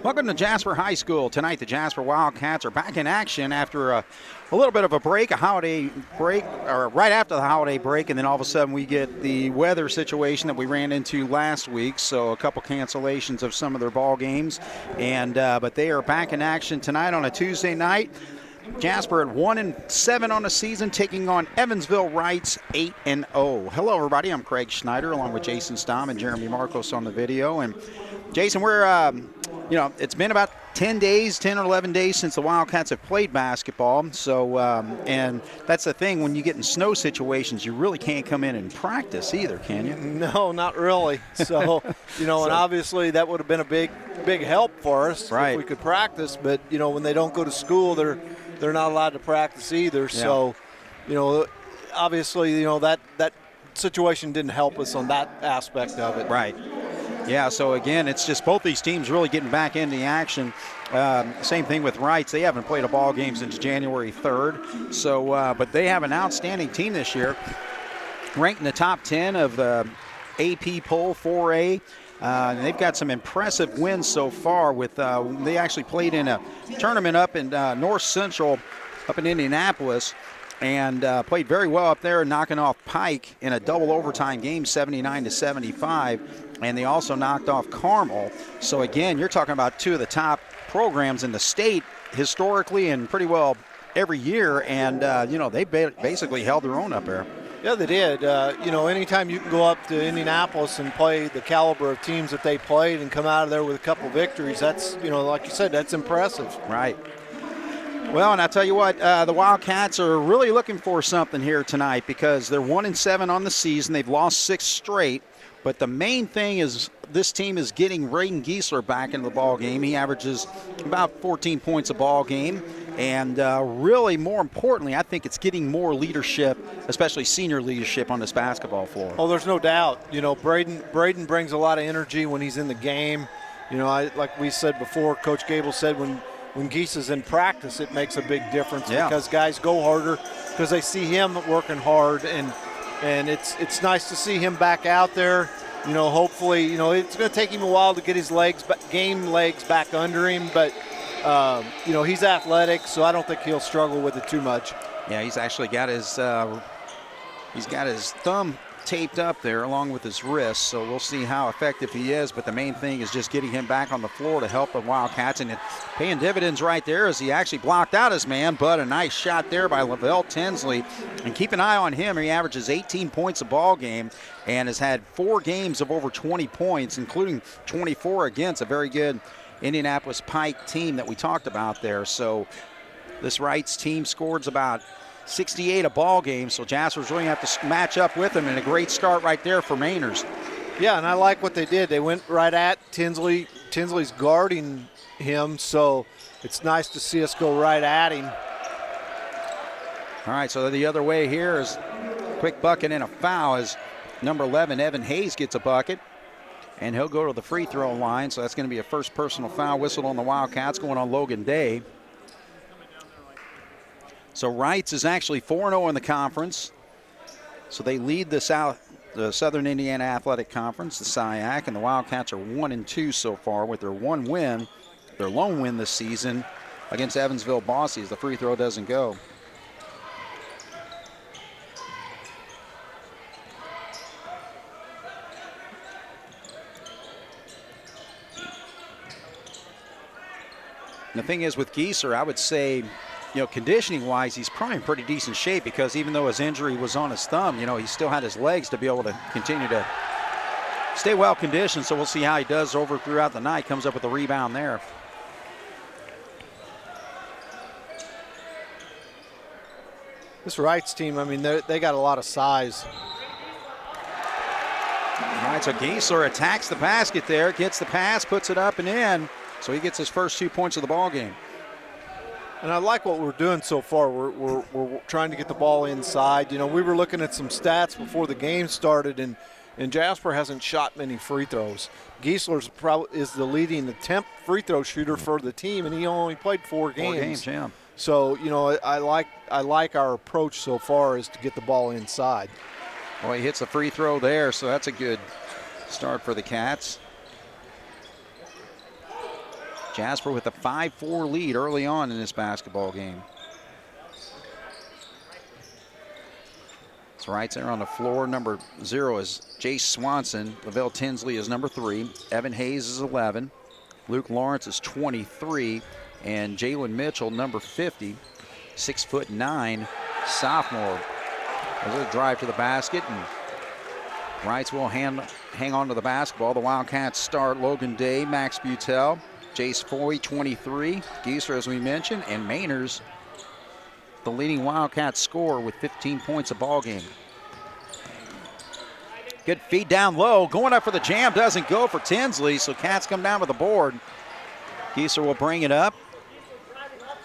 Welcome to Jasper High School. Tonight, the Jasper Wildcats are back in action after a little bit of a break, a holiday break, or right after the holiday break, and then all of a sudden we get the weather situation that we ran into last week, so a couple cancellations of some of their ball games, and but they are back in action tonight on a Tuesday night. Jasper at 1-7 on the season, taking on Evansville Reitz 8-0. Hello, everybody. I'm Craig Schneider, along with Jason Stamm and Jeremy Marcos on the video. And Jason, we're it's been about 10 or 11 days since the Wildcats have played basketball. So, and that's the thing, when you get in snow situations, you really can't come in and practice either, can you? No, not really. So, and obviously that would have been a big help for us if we could practice. But, when they don't go to school, they're not allowed to practice either. Yeah. So, obviously, that situation didn't help us on that aspect of it. Right. Yeah, so again, it's just both these teams really getting back into the action. Same thing with Reitz. They haven't played a ball game since January 3rd. So, but they have an outstanding team this year, ranked in the top 10 of the AP poll 4A. And they've got some impressive wins so far. With they actually played in a tournament up in North Central, up in Indianapolis, and played very well up there, knocking off Pike in a double overtime game, 79-75. And they also knocked off Carmel. So again, you're talking about two of the top programs in the state historically and pretty well every year. And they basically held their own up there. Yeah, they did. Anytime you can go up to Indianapolis and play the caliber of teams that they played and come out of there with a couple victories, that's, like you said, that's impressive. Right. Well, and I'll tell you what, the Wildcats are really looking for something here tonight because they're 1-7 on the season. They've lost 6 straight. But the main thing is this team is getting Rayden Giesler back into the ball game. He averages about 14 points a ball game. And really, more importantly, I think it's getting more leadership, especially senior leadership on this basketball floor. Oh, there's no doubt. Braden brings a lot of energy when he's in the game. Like we said before, Coach Gable said when Gies is in practice, it makes a big difference because guys go harder because they see him working hard, and it's nice to see him back out there. Hopefully, it's going to take him a while to get his game legs back under him, but he's athletic, so I don't think he'll struggle with it too much. Yeah, he's actually got his thumb taped up there along with his wrist, so we'll see how effective he is. But the main thing is just getting him back on the floor to help the Wildcats, and it's paying dividends right there as he actually blocked out his man. But a nice shot there by Lavelle Tinsley, and keep an eye on him. He averages 18 points a ball game and has had 4 games of over 20 points, including 24 against a very good Indianapolis Pike team that we talked about there. So this Reitz team scores about 68 a ball game, so Jasper's really going to have to match up with them, and a great start right there for Mainers. Yeah, and I like what they did. They went right at Tinsley. Tinsley's guarding him, so it's nice to see us go right at him. All right, so the other way here is quick bucket and a foul as number 11, Evan Hayes, gets a bucket, and he'll go to the free throw line, so that's going to be a first personal foul whistled on the Wildcats, going on Logan Day. So Reitz is actually 4-0 in the conference. So they lead the Southern Indiana Athletic Conference, the SIAC, and the Wildcats are 1-2 so far with their one win, their lone win this season against Evansville Bosses. The free throw doesn't go. And the thing is with Giesler, I would say, conditioning-wise, he's probably in pretty decent shape because even though his injury was on his thumb, he still had his legs to be able to continue to stay well conditioned. So we'll see how he does throughout the night. Comes up with a rebound there. This Reitz team, they got a lot of size. All right, so Giesler attacks the basket there, gets the pass, puts it up and in. So he gets his first 2 points of the ball game. And I like what we're doing so far. We're trying to get the ball inside. We were looking at some stats before the game started, and Jasper hasn't shot many free throws. Giesler is the leading attempt free throw shooter for the team, and he only played 4 games. 4 games, yeah. So I like our approach so far is to get the ball inside. Well, he hits the free throw there, so that's a good start for the Cats. Jasper with a 5-4 lead early on in this basketball game. So Reitz there on the floor. Number 0 is Jace Swanson. Lavelle Tinsley is number 3. Evan Hayes is 11. Luke Lawrence is 23. And Jalen Mitchell, number 50, 6'9", sophomore. There's a drive to the basket, and Reitz will hang on to the basketball. The Wildcats start Logan Day, Max Butel, Jace Foy, 23, Gieser, as we mentioned, and Mainers, the leading Wildcat scorer with 15 points a ball game. Good feed down low. Going up for the jam, doesn't go for Tinsley, so Cats come down with the board. Gieser will bring it up.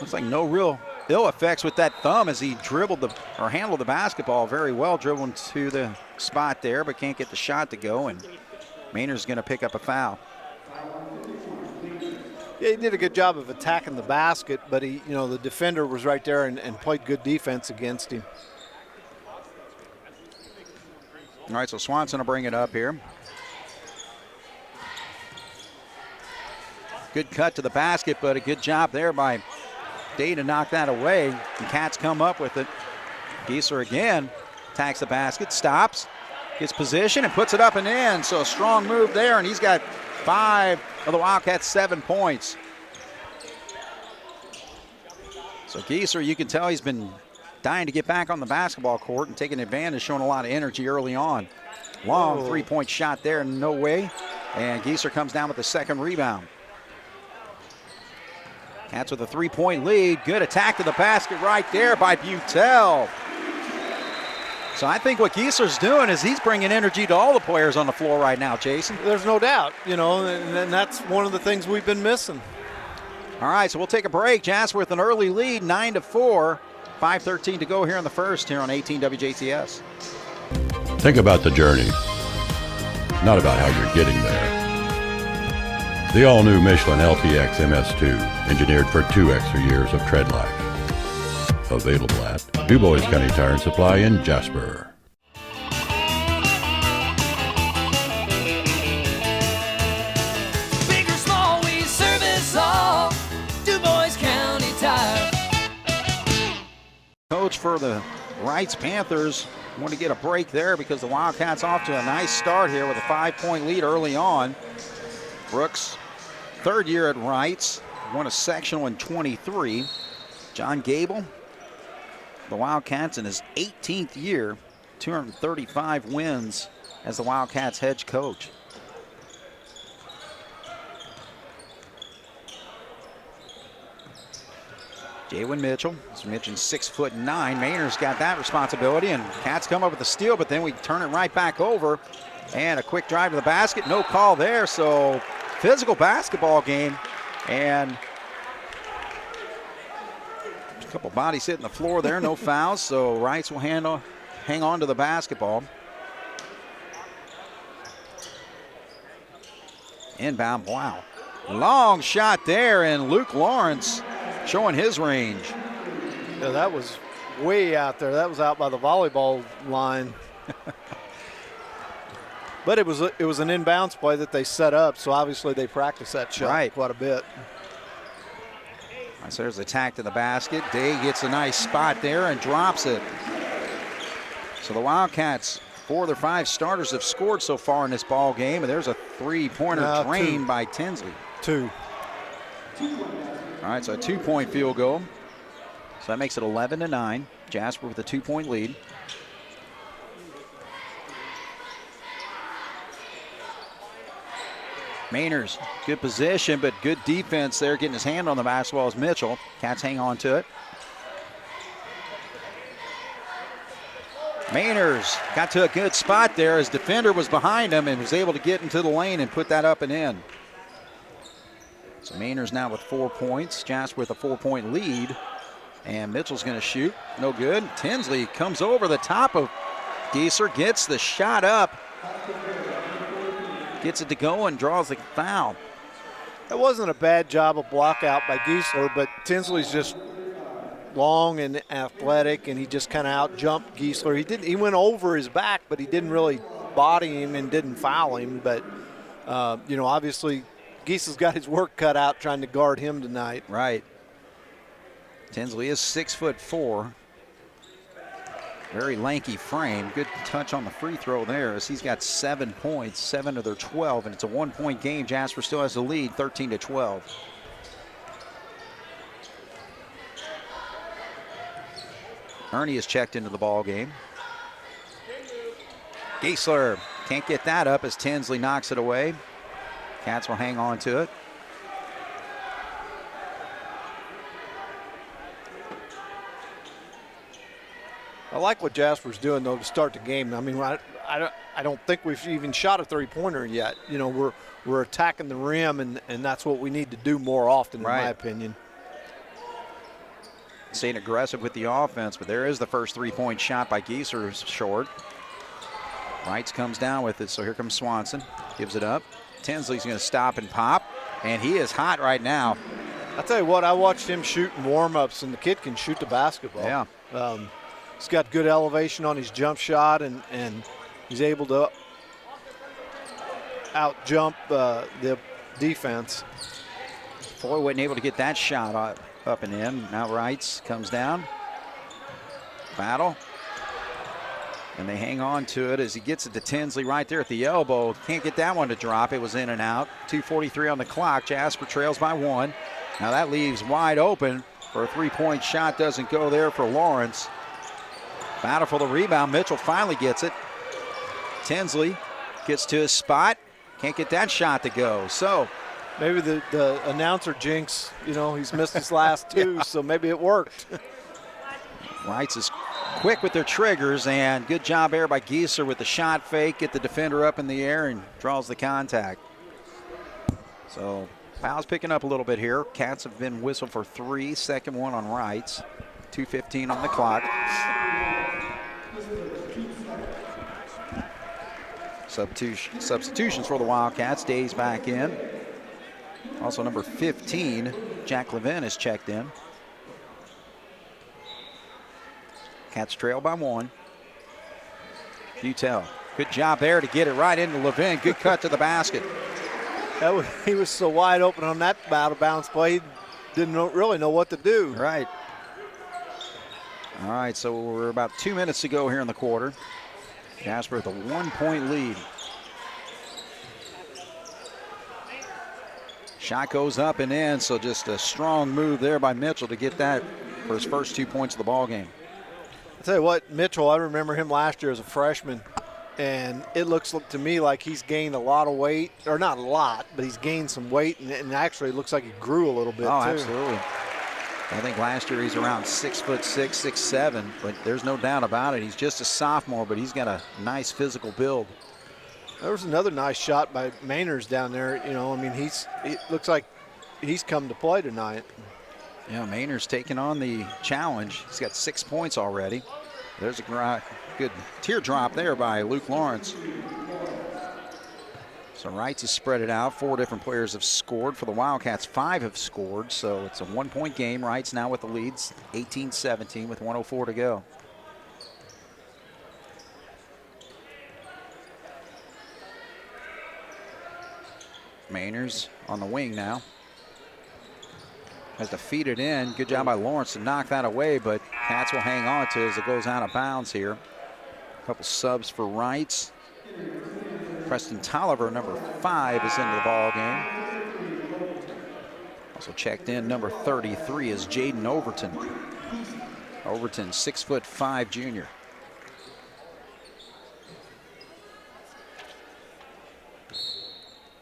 Looks like no real ill effects with that thumb as he handled the basketball very well, dribbling to the spot there, but can't get the shot to go, and Mainer's going to pick up a foul. Yeah, he did a good job of attacking the basket, but the defender was right there and played good defense against him. All right, so Swanson will bring it up here. Good cut to the basket, but a good job there by Day to knock that away. And Cats come up with it. Gieser again attacks the basket, stops, gets position, and puts it up and in. So a strong move there, and he's got 5 of the Wildcats' 7 points. So Gieser, you can tell he's been dying to get back on the basketball court and taking advantage, showing a lot of energy early on. Long three-point shot there, no way. And Gieser comes down with the second rebound. Cats with a 3-point lead. Good attack to the basket right there by Butel. So I think what Gieser's doing is he's bringing energy to all the players on the floor right now, Jason. There's no doubt, and that's one of the things we've been missing. All right, so we'll take a break. Jasper with an early lead, 9-4. 5:13 to go here in the first here on 18 WJTS. Think about the journey, not about how you're getting there. The all-new Michelin LTX MS2, engineered for 2 extra years of tread life. Available at DuBois County Tire and Supply in Jasper. Big or small, we service all. DuBois County Tire. Coach for the Reitz Panthers want to get a break there because the Wildcats off to a nice start here with a 5-point lead early on. Brooks, third year at Reitz, won a sectional in 23. John Gable, the Wildcats in his 18th year, 235 wins as the Wildcats head coach. Jalen Mitchell, as we mentioned, 6'9". Mainer's got that responsibility, and Cats come up with the steal, but then we turn it right back over. And a quick drive to the basket, no call there, so physical basketball game. And a couple bodies hitting the floor there, no fouls, so Reitz will hang on to the basketball. Inbound, wow. Long shot there, and Luke Lawrence showing his range. Yeah, that was way out there. That was out by the volleyball line. But it was an inbounds play that they set up, so obviously they practiced that shot quite a bit. So there's the attack to the basket. Day gets a nice spot there and drops it. So the Wildcats, 4 of their 5 starters have scored so far in this ball game, and there's a three-pointer drained by Tinsley. 2. All right, so a 2-point field goal. So that makes it 11-9. Jasper with a 2-point lead. Mainers, good position, but good defense there, getting his hand on the basketball is Mitchell. Cats hang on to it. Mainers got to a good spot there. His defender was behind him and was able to get into the lane and put that up and in. So Mainers now with 4 points. Jasper with a 4-point lead. And Mitchell's going to shoot. No good. Tinsley comes over the top of Gieser, gets the shot up. Gets it to go and draws the foul. That wasn't a bad job of block out by Gieser, but Tinsley's just long and athletic, and he just kind of out-jumped Gieser. He went over his back, but he didn't really body him and didn't foul him. But, obviously Geese has got his work cut out trying to guard him tonight. Right. Tinsley is 6'4". Very lanky frame. Good touch on the free throw there as he's got 7 points, 7 of their 12, and it's a 1-point game. Jasper still has the lead, 13-12. Ernie is checked into the ball game. Giesler can't get that up as Tinsley knocks it away. Cats will hang on to it. I like what Jasper's doing, though, to start the game. I mean, I don't think we've even shot a three-pointer yet. You know, we're attacking the rim, and that's what we need to do more often, in my opinion. Staying aggressive with the offense, but there is the first three-point shot by Giesler, short. Reitz comes down with it, so here comes Swanson. Gives it up. Tinsley's going to stop and pop, and he is hot right now. I'll tell you what, I watched him shoot in warm-ups, and the kid can shoot the basketball. Yeah. He's got good elevation on his jump shot, and he's able to out-jump the defense. Foy wasn't able to get that shot up and in. Now Reitz comes down. Battle. And they hang on to it as he gets it to Tinsley right there at the elbow. Can't get that one to drop. It was in and out. 2:43 on the clock. Jasper trails by 1. Now that leaves wide open for a three-point shot. Doesn't go there for Lawrence. Battle for the rebound. Mitchell finally gets it. Tinsley gets to his spot. Can't get that shot to go. So maybe the announcer jinx, you know, he's missed his last two, so maybe it worked. Reitz is quick with their triggers, and good job there by Giesler with the shot fake. Get the defender up in the air and draws the contact. So fouls picking up a little bit here. Cats have been whistled for 3. Second one on Reitz. 2:15 on the clock. Substitutions for the Wildcats. Days back in. Also number 15, Jack Levin, is checked in. Cats trail by 1. Butel, good job there to get it right into Levin. Good cut to the basket. He was so wide open on that out-of-bounds play, he didn't really know what to do. Right. All right, so we're about 2 minutes to go here in the quarter. Jasper with a 1-point lead. Shot goes up and in, so just a strong move there by Mitchell to get that for his first 2 points of the ball game. I'll tell you what, Mitchell, I remember him last year as a freshman, and it looks to me like he's gained a lot of weight, or not a lot, but he's gained some weight, and actually it looks like he grew a little bit, too. Absolutely. I think last year he's around 6'6", 6'7", but there's no doubt about it. He's just a sophomore, but he's got a nice physical build. There was another nice shot by Mainers down there. You know, I mean, it looks like he's come to play tonight. Yeah, Mainers taking on the challenge. He's got 6 points already. There's a good teardrop there by Luke Lawrence. So Reitz has spread it out. 4 different players have scored. For the Wildcats, 5 have scored. So it's a 1-point game. Reitz now with the leads, 18-17 with 1:04 to go. Mainers on the wing now. Has to feed it in. Good job by Lawrence to knock that away, but Cats will hang on to it as it goes out of bounds here. A couple subs for Reitz. Preston Tolliver, number 5, is into the ball game. Also checked in, number 33 is Jaden Overton. Overton, 6'5" junior.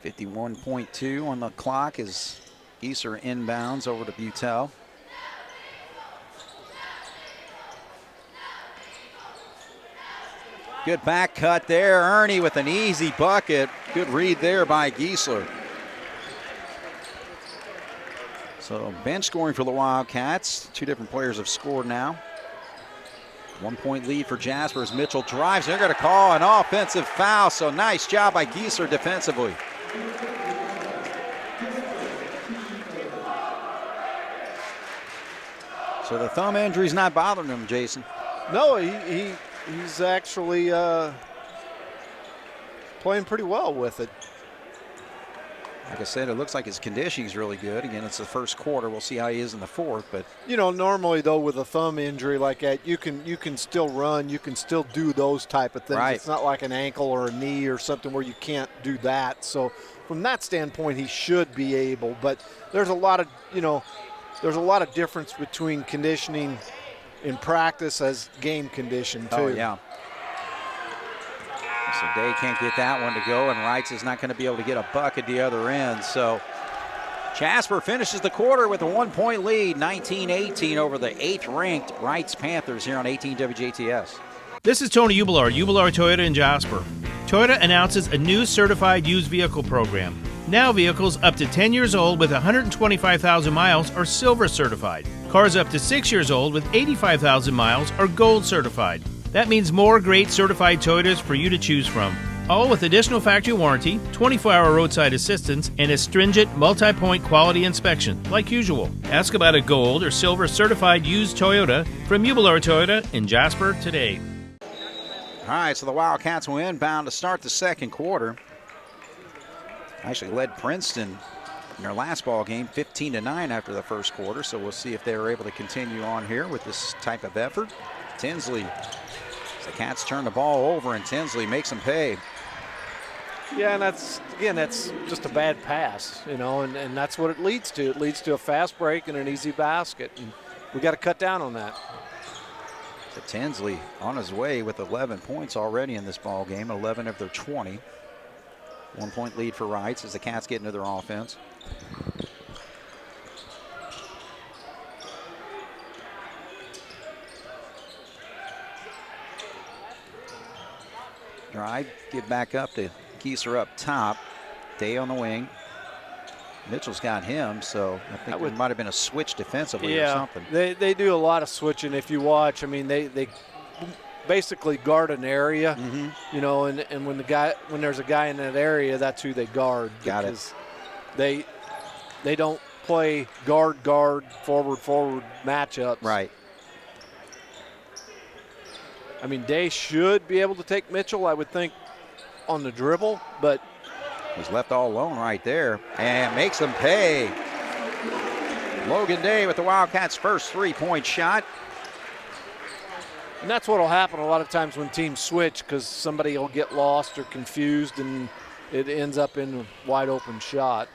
.2 on the clock as Giesler inbounds over to Butel. Good back cut there. Ernie with an easy bucket. Good read there by Giesler. So bench scoring for the Wildcats. 2 different players have scored now. 1-point lead for Jasper as Mitchell drives. They're going to call an offensive foul. So nice job by Giesler defensively. So the thumb injury's not bothering him, Jason. No, he's actually playing pretty well with it. Like I said, it looks like his conditioning is really good. Again, it's the first quarter. We'll see how he is in the fourth. But you know, normally though, with a thumb injury like that, you can still run, you can still do those type of things. Right. It's not like an ankle or a knee or something where you can't do that. So from that standpoint, he should be able. But there's a lot of difference between conditioning in practice as game condition too. Oh yeah. So Day can't get that one to go, and Reitz is not going to be able to get a buck at the other end. So Jasper finishes the quarter with a 1-point lead, 19-18 over the 8th-ranked Reitz Panthers here on 18 WJTS. This is Tony Ubelar, Toyota in Jasper. Toyota announces a new certified used vehicle program. Now vehicles up to 10 years old with 125,000 miles are silver certified. Cars up to 6 years old with 85,000 miles are gold certified. That means more great certified Toyotas for you to choose from. All with additional factory warranty, 24-hour roadside assistance, and a stringent multi-point quality inspection, like usual. Ask about a gold or silver certified used Toyota from Ubelar Toyota in Jasper today. All right, so the Wildcats will inbound to start the second quarter. Actually led Princeton in their last ball game 15-9 after the first quarter, so we'll see if they were able to continue on here with this type of effort. Tinsley, the Cats turn the ball over, and Tinsley makes them pay. Yeah, and that's just a bad pass, you know, and that's what it leads to. It leads to a fast break and an easy basket, and we got to cut down on that. So Tinsley on his way with 11 points already in this ball game, 11 of their 20. 1-point lead for Reitz as the Cats get into their offense. Drive, give back up to Gieser up top. Day on the wing. Mitchell's got him, so I think it might have been a switch defensively or something. They do a lot of switching if you watch. I mean, they basically guard an area, you know, and when there's a guy in that area, that's who they guard. Got it. They don't play guard forward matchups. Right. I mean, Day should be able to take Mitchell, I would think, on the dribble, but he's left all alone right there and makes them pay. Logan Day with the Wildcats' first 3-point shot. And that's what will happen a lot of times when teams switch, because somebody will get lost or confused and it ends up in a wide open shot.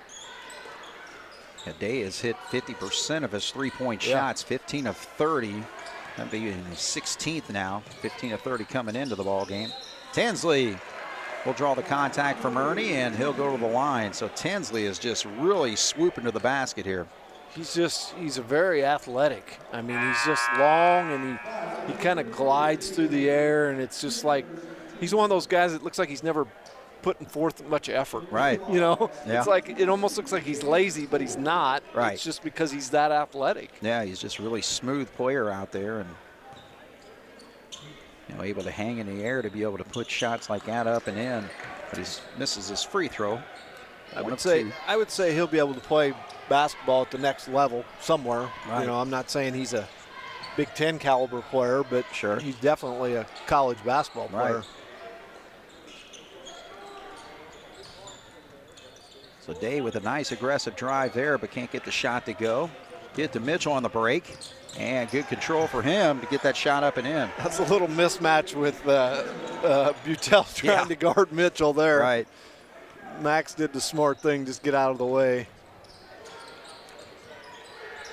Day has hit 50% of his 3-point shots, 15 of 30. That'd be in his 16th now, 15 of 30 coming into the ball game. Tinsley will draw the contact from Ernie, and he'll go to the line. So Tinsley is just really swooping to the basket here. He's a very athletic. I mean, he's just long, and he kind of glides through the air, and it's just like he's one of those guys that looks like he's never putting forth much effort. Right. You know, yeah. It's like it almost looks like he's lazy, but he's not. Right. It's just because he's that athletic. Yeah, he's just a really smooth player out there, and able to hang in the air to be able to put shots like that up and in. But he misses his free throw. I would say he'll be able to play basketball at the next level somewhere. Right. You know, I'm not saying he's a Big Ten caliber player, but sure, he's definitely a college basketball player. Right. So Day with a nice aggressive drive there, but can't get the shot to go. Get to Mitchell on the break, and good control for him to get that shot up and in. That's a little mismatch with Butel trying to guard Mitchell there. Right. Max did the smart thing, just get out of the way.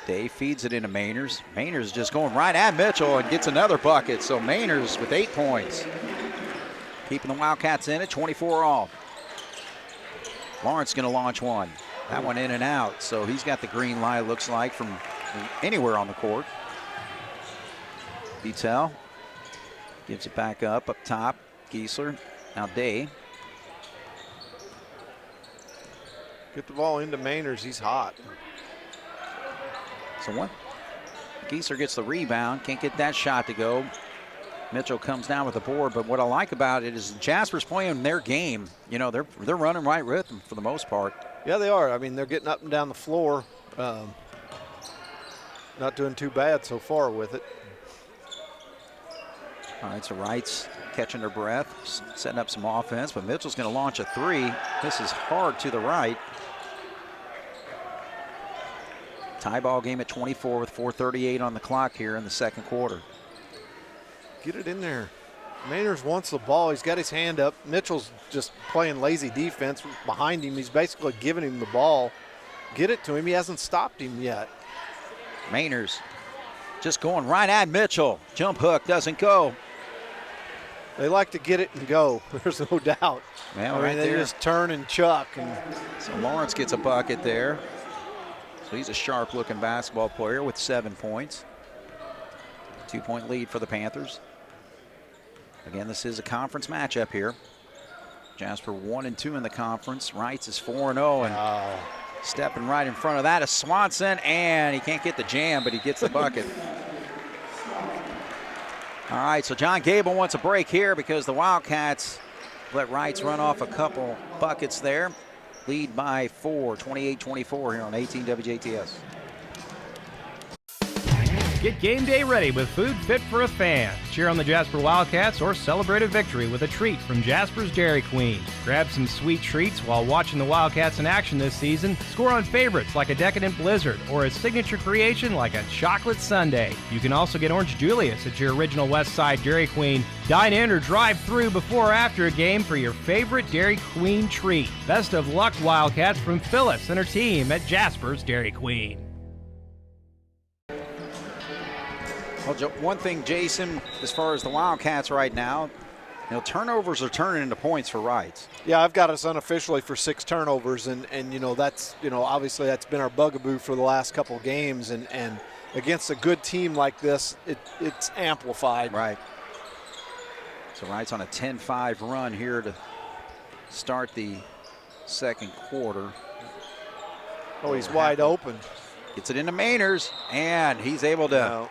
Day feeds it into Mainers. Mainers just going right at Mitchell and gets another bucket. So Mainers with 8 points. Keeping the Wildcats in it, 24 all. Lawrence going to launch one. That one in and out. So he's got the green light, looks like, from anywhere on the court. Butel gives it back up top. Giesler. Now Day. Get the ball into Mainers. He's hot. So one. Giesler gets the rebound. Can't get that shot to go. Mitchell comes down with the board, but what I like about it is Jasper's playing their game. You know, they're running right with them for the most part. Yeah, they are. I mean, they're getting up and down the floor. Not doing too bad so far with it. All right, so Reitz catching their breath, setting up some offense, but Mitchell's going to launch a three. This is hard to the right. Tie ball game at 24 with 4:38 on the clock here in the second quarter. Get it in there. Mainers wants the ball. He's got his hand up. Mitchell's just playing lazy defense behind him. He's basically giving him the ball. Get it to him. He hasn't stopped him yet. Mainers just going right at Mitchell. Jump hook doesn't go. They like to get it and go. There's no doubt. Well, right they there. just turn and chuck. And so Lawrence gets a bucket there. So he's a sharp-looking basketball player with 7 points. 2-point lead for the Panthers. Again, this is a conference matchup here. Jasper 1-2 in the conference. Reitz is 4-0 and stepping right in front of that is Swanson, and he can't get the jam, but he gets the bucket. All right, so John Gable wants a break here because the Wildcats let Reitz run off a couple buckets there. Lead by 4, 28-24 here on 18 WJTS. Get game day ready with food fit for a fan. Cheer on the Jasper Wildcats or celebrate a victory with a treat from Jasper's Dairy Queen. Grab some sweet treats while watching the Wildcats in action this season. Score on favorites like a decadent blizzard or a signature creation like a chocolate sundae. You can also get Orange Julius at your original West Side Dairy Queen. Dine in or drive through before or after a game for your favorite Dairy Queen treat. Best of luck, Wildcats, from Phyllis and her team at Jasper's Dairy Queen. Well, one thing, Jason, as far as the Wildcats right now, turnovers are turning into points for Reitz. Yeah, I've got us unofficially for 6 turnovers, and that's, obviously that's been our bugaboo for the last couple games, and against a good team like this, it's amplified. Right. So Reitz on a 10-5 run here to start the second quarter. Oh, he's wide open. Gets it into Mainers, and he's able to,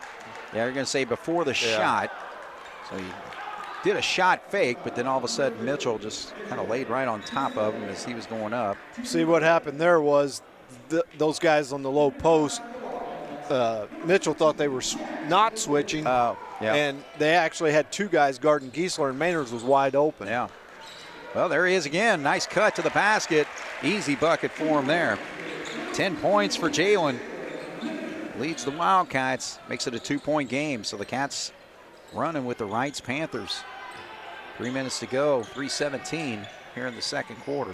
yeah, you're going to say before the shot. So he did a shot fake, but then all of a sudden Mitchell just kind of laid right on top of him as he was going up. See, what happened there was those guys on the low post, Mitchell thought they were not switching, and they actually had 2 guys guarding Giesler, and Mainers was wide open. Yeah. Well, there he is again. Nice cut to the basket. Easy bucket for him there. 10 points for Jalen. Leads the Wildcats, makes it a 2-point game. So the Cats running with the Reitz Panthers. 3 minutes to go, 3:17 here in the second quarter.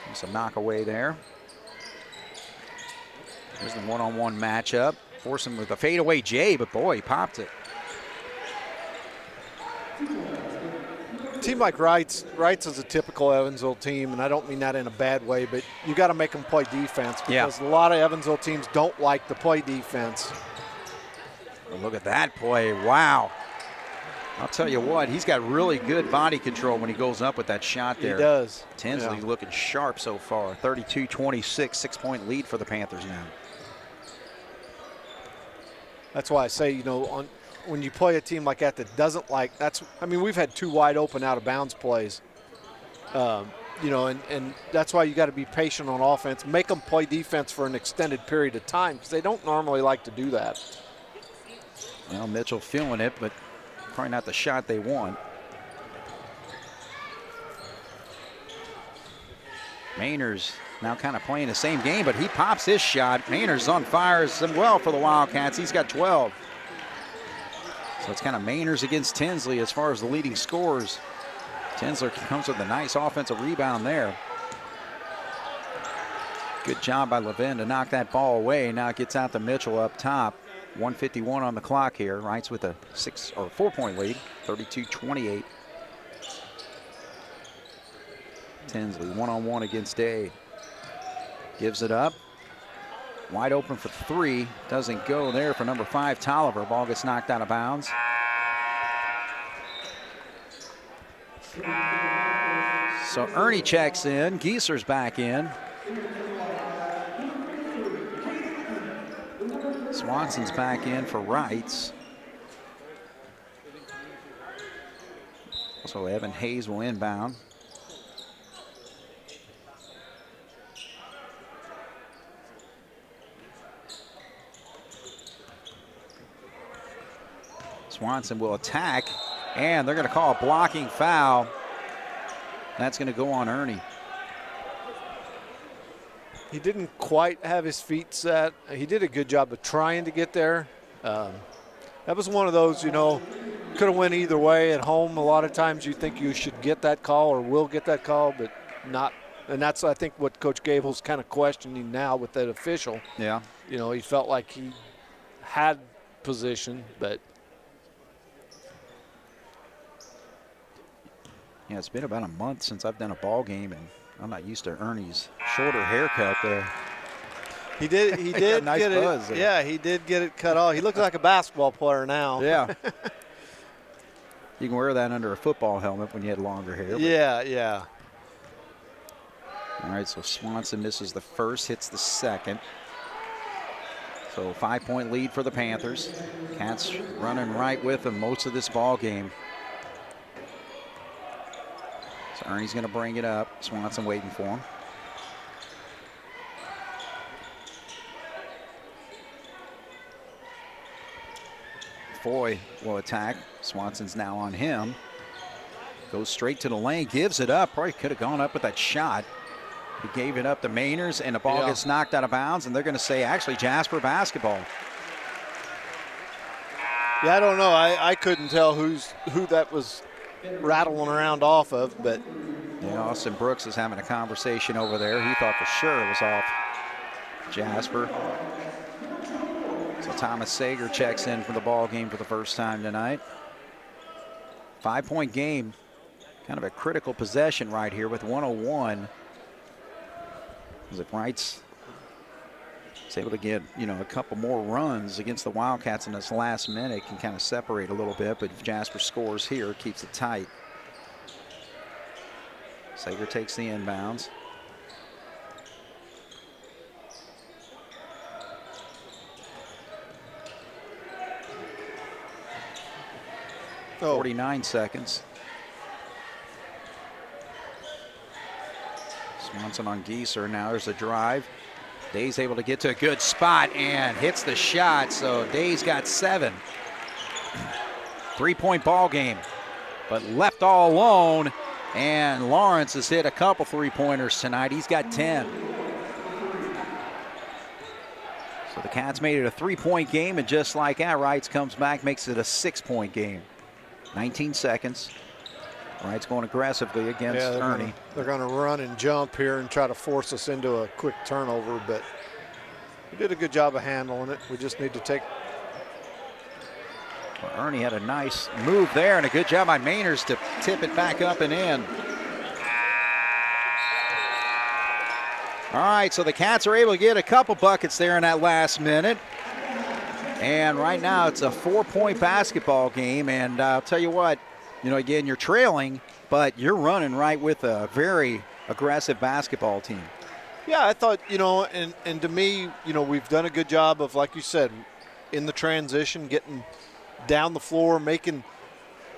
There's a knockaway there. There's the one-on-one matchup. Force him with a fadeaway J, but boy, he popped it. A team like Reitz is a typical Evansville team, and I don't mean that in a bad way, but you got to make them play defense because a lot of Evansville teams don't like to play defense. Well, look at that play. Wow. I'll tell you what, he's got really good body control when he goes up with that shot there. He does. Tinsley looking sharp so far. 32-26, 6-point lead for the Panthers now. That's why I say, when you play a team like that doesn't like, we've had 2 wide open out of bounds plays. And that's why you got to be patient on offense. Make them play defense for an extended period of time because they don't normally like to do that. Well, Mitchell feeling it, but probably not the shot they want. Mainers now kind of playing the same game, but he pops his shot. Mainers on fire as well for the Wildcats. He's got 12. So it's kind of Mainers against Tinsley as far as the leading scorers. Tinsley comes with a nice offensive rebound there. Good job by Levin to knock that ball away. Now it gets out to Mitchell up top. 1:51 on the clock here. Reitz with a 4-point lead, 32-28. Tinsley one-on-one against Day. Gives it up. Wide open for 3. Doesn't go there for number 5, Tolliver. Ball gets knocked out of bounds. So Ernie checks in. Giesler's back in. Swanson's back in for Reitz. So Evan Hayes will inbound. Swanson will attack, and they're going to call a blocking foul. That's going to go on Ernie. He didn't quite have his feet set. He did a good job of trying to get there. That was one of those, could have went either way at home. A lot of times you think you should get that call or will get that call, but not. And that's, I think, what Coach Gable's kind of questioning now with that official. Yeah. He felt like he had position, but. Yeah, it's been about a month since I've done a ball game, and I'm not used to Ernie's shorter haircut there. He did nice get buzz it. there. Yeah, he did get it cut off. He looks like a basketball player now. Yeah. You can wear that under a football helmet when you had longer hair. Yeah. All right, so Swanson misses the first, hits the second. So 5-point lead for the Panthers. Cats running right with them most of this ball game. So Ernie's going to bring it up. Swanson waiting for him. Foy will attack. Swanson's now on him. Goes straight to the lane, gives it up. Probably could have gone up with that shot. He gave it up to Mainers, and the ball gets knocked out of bounds, and they're going to say, actually, Jasper basketball. Yeah, I don't know. I couldn't tell who that was rattling around off of, but. Yeah, Austin Brooks is having a conversation over there. He thought for sure it was off Jasper. So Thomas Sager checks in for the ball game for the first time tonight. 5-point game. Kind of a critical possession right here with 1:01. As if Reitz is able to get, a couple more runs against the Wildcats in this last minute, can kind of separate a little bit, but if Jasper scores here, it keeps it tight. Sager takes the inbounds. Oh. 49 seconds. Swanson on Gieser. Now there's a drive. Day's able to get to a good spot and hits the shot. So Day's got 7. 3-point ball game, but left all alone. And Lawrence has hit a couple 3-pointers tonight. He's got 10. So the Cats made it a 3-point game, and just like that, Reitz comes back, makes it a 6-point game. 19 seconds. Reitz going aggressively against Ernie. They're going to run and jump here and try to force us into a quick turnover, but we did a good job of handling it. We just need to take. Well, Ernie had a nice move there and a good job by Mainers to tip it back up and in. All right, so the Cats are able to get a couple buckets there in that last minute. And right now it's a 4-point basketball game. And I'll tell you what, again, you're trailing, but you're running right with a very aggressive basketball team. Yeah, I thought, and to me, we've done a good job of, like you said, in the transition, getting down the floor, making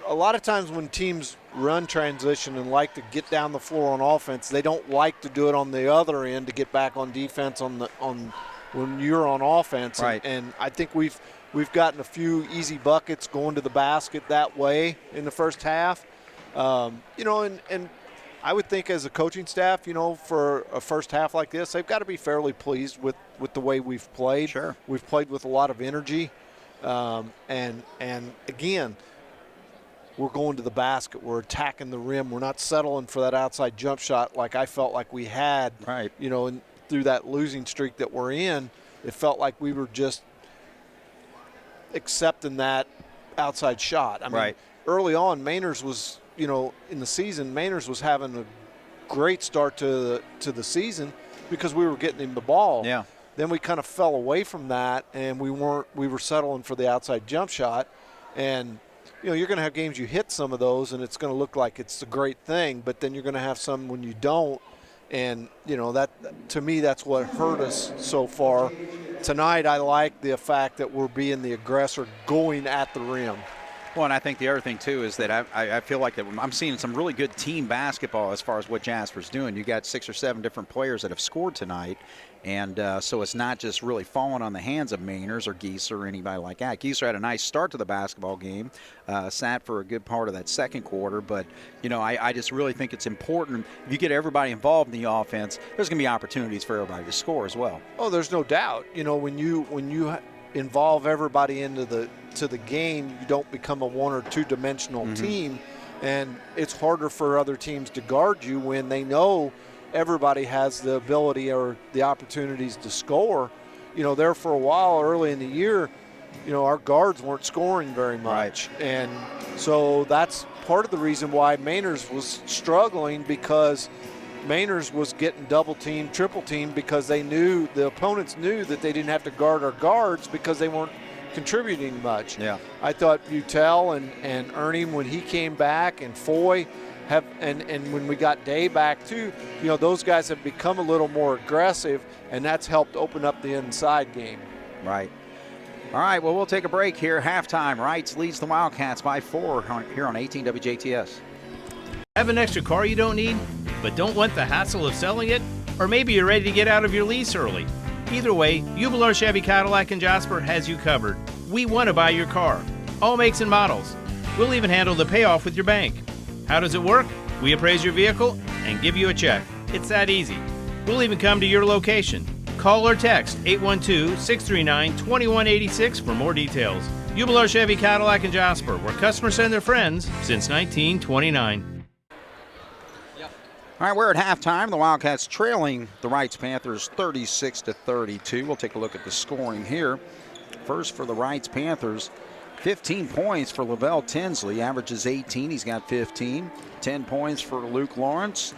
a lot of times when teams run transition and like to get down the floor on offense, they don't like to do it on the other end to get back on defense on when you're on offense. Right. And I think we've gotten a few easy buckets going to the basket that way in the first half. And I would think as a coaching staff, for a first half like this, they've got to be fairly pleased with the way we've played. Sure. We've played with a lot of energy. And again, we're going to the basket. We're attacking the rim. We're not settling for that outside jump shot like I felt like we had, right. Through that losing streak that we're in. It felt like we were just accepting that outside shot. I mean, right. Early on, Mainers was, in the season, Mainers was having a great start to the season because we were getting him the ball. Yeah. Then we kind of fell away from that, and we were settling for the outside jump shot. And, you're going to have games you hit some of those, and it's going to look like it's a great thing, but then you're going to have some when you don't. And, that to me, that's what hurt us so far. Tonight, I like the fact that we're being the aggressor going at the rim. Well, and I think the other thing, too, is that I feel like that I'm seeing some really good team basketball as far as what Jasper's doing. You got 6 or 7 different players that have scored tonight, and so it's not just really falling on the hands of Mainers or Gieser or anybody like that. Gieser had a nice start to the basketball game, sat for a good part of that second quarter, but, you know, I just really think it's important. If you get everybody involved in the offense, there's going to be opportunities for everybody to score as well. Oh, there's no doubt. You know, when you involve everybody into the game, you don't become a one or two dimensional team, and it's harder for other teams to guard you when they know everybody has the ability or the opportunities to score. You know, there for a while early in the year, you know, our guards weren't scoring very much, and so that's part of the reason why Mainers was struggling, because Mainers was getting double teamed, triple teamed, because they knew, the opponents knew that they didn't have to guard our guards because they weren't contributing much. Yeah. I thought Butel and Ernie, when he came back, and Foy have, and when we got Day back too, you know, those guys have become a little more aggressive, and that's helped open up the inside game. Right. All right, well, we'll take a break here. Halftime, Reitz leads the Wildcats by 4 here on 18 WJTS. Have an extra car you don't need, but don't want the hassle of selling it? Or maybe you're ready to get out of your lease early. Either way, Jubilar Chevy Cadillac in Jasper has you covered. We want to buy your car. All makes and models. We'll even handle the payoff with your bank. How does it work? We appraise your vehicle and give you a check. It's that easy. We'll even come to your location. Call or text 812-639-2186 for more details. Jubilar Chevy Cadillac in Jasper, where customers send their friends since 1929. All right, we're at halftime. The Wildcats trailing the Reitz Panthers 36-32. We'll take a look at the scoring here. First for the Reitz Panthers, 15 points for Lavelle Tinsley, averages 18. He's got 15. 10 points for Luke Lawrence.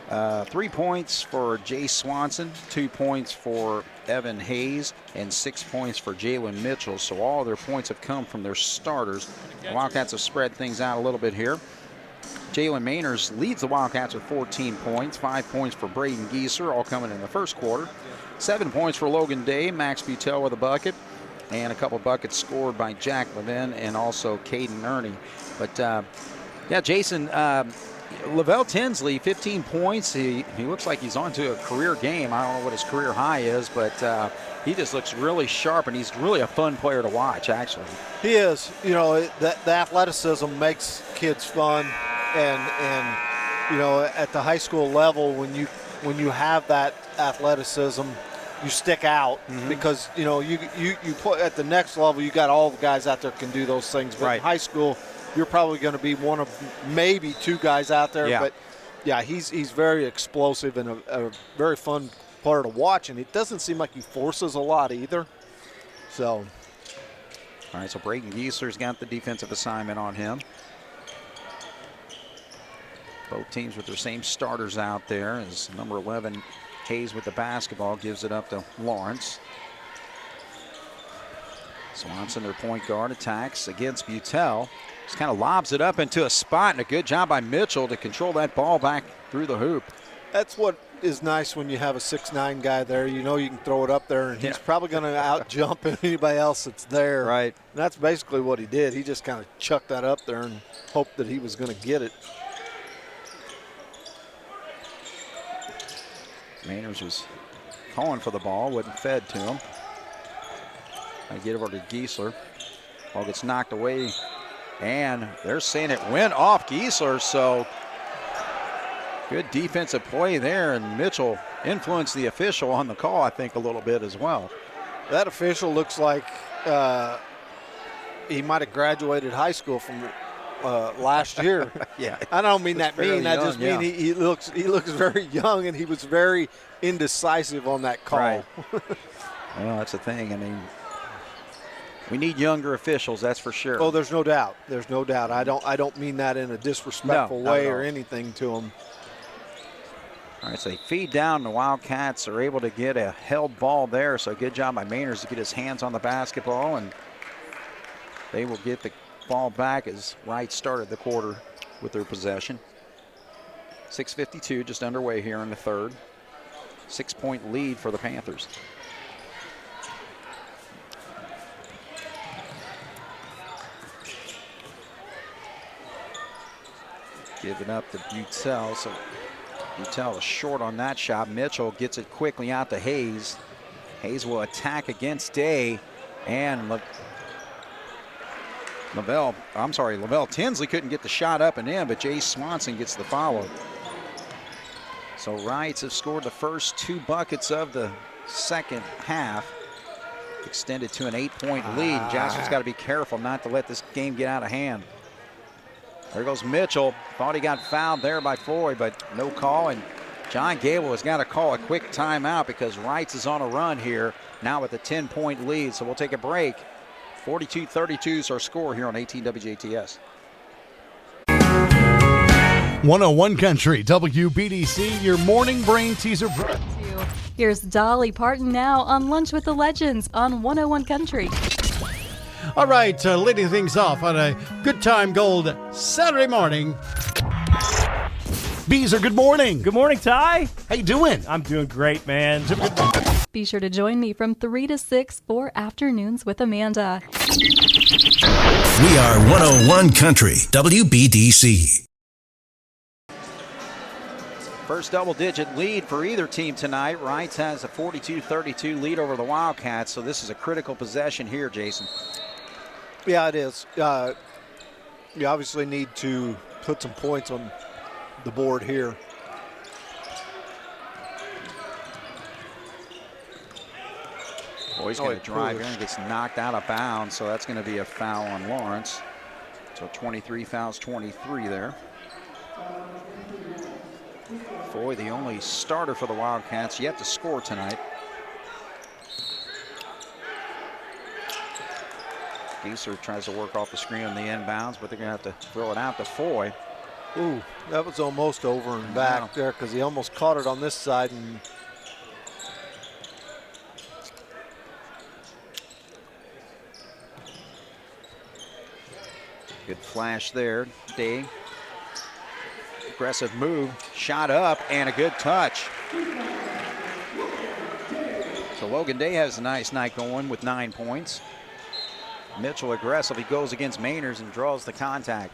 3 points for Jay Swanson. 2 points for Evan Hayes. And 6 points for Jalen Mitchell. So all their points have come from their starters. The Wildcats have spread things out a little bit here. Jalen Mainers leads the Wildcats with 14 points. 5 points for Braden Gieser, all coming in the first quarter. 7 points for Logan Day. Max Butel with a bucket. And a couple buckets scored by Jack Levin and also Caden Ernie. But, yeah, Jason, Lavelle Tinsley, 15 points. He looks like he's on to a career game. I don't know what his career high is, but he just looks really sharp, and he's really a fun player to watch, actually. He is. You know, the athleticism makes kids fun. And you know, at the high school level, when you have that athleticism, you stick out because, you know, you put at the next level, you got all the guys out there can do those things. But in high school, you're probably going to be one of maybe 2 guys out there. Yeah. But yeah, he's very explosive and a very fun player to watch. And it doesn't seem like he forces a lot either. So, all right. So Braden Gieser's got the defensive assignment on him. Both teams with their same starters out there, as number 11 Hayes with the basketball gives it up to Lawrence. Swanson, their point guard, attacks against Butel. Just kind of lobs it up into a spot, and a good job by Mitchell to control that ball back through the hoop. That's what is nice when you have a 6'9" guy there. You know you can throw it up there, and he's probably going to out-jump anybody else that's there. Right. And that's basically what he did. He just kind of chucked that up there and hoped that he was going to get it. Mainers was calling for the ball, wasn't fed to him. I get over to Giesler. Ball gets knocked away, and they're saying it went off Giesler, so good defensive play there, and Mitchell influenced the official on the call, I think, a little bit as well. That official looks like he might have graduated high school from last year. Yeah, I don't mean that mean. I just mean he looks very young, and he was very indecisive on that call. Right. Well, that's the thing. I mean, we need younger officials, that's for sure. Oh, there's no doubt. There's no doubt. I don't mean that in a disrespectful way or anything to him. All right, so they feed down. The Wildcats are able to get a held ball there, so good job by Mainers to get his hands on the basketball, and they will get the ball back as Wright started the quarter with their possession. 6:52 just underway here in the third. 6-point lead for the Panthers. Give it up to Butel. So Butel is short on that shot. Mitchell gets it quickly out to Hayes. Hayes will attack against Day. And Lavelle Tinsley couldn't get the shot up and in, but Jay Swanson gets the follow. So Reitz have scored the first 2 buckets of the second half. Extended to an 8-point lead. Jasper's got to be careful not to let this game get out of hand. There goes Mitchell. Thought he got fouled there by Floyd, but no call. And John Gable has got to call a quick timeout because Reitz is on a run here now with a 10-point lead. So we'll take a break. 42-32 is our score here on 18 WJTS. 101 Country, WBDC, your morning brain teaser. Here's Dolly Parton now on Lunch with the Legends on 101 Country. All right, leading things off on a good time gold Saturday morning. Beezer, good morning. Good morning, Ty. How you doing? I'm doing great, man. Be sure to join me from 3 to 6 for Afternoons with Amanda. We are 101 Country, WBDC. First double-digit lead for either team tonight. Reitz has a 42-32 lead over the Wildcats, so this is a critical possession here, Jason. Yeah, it is. You obviously need to put some points on the board here. Boy, he's going to drive in and gets knocked out of bounds, so that's going to be a foul on Lawrence. So 23 fouls, 23 there. Foy, the only starter for the Wildcats yet to score tonight. Gieser tries to work off the screen on the inbounds, but they're going to have to throw it out to Foy. Ooh, that was almost over and back there because he almost caught it on this side. And good flash there, Day. Aggressive move, shot up, and a good touch. So Logan Day has a nice night going with 9 points. Mitchell aggressive, he goes against Mainers and draws the contact.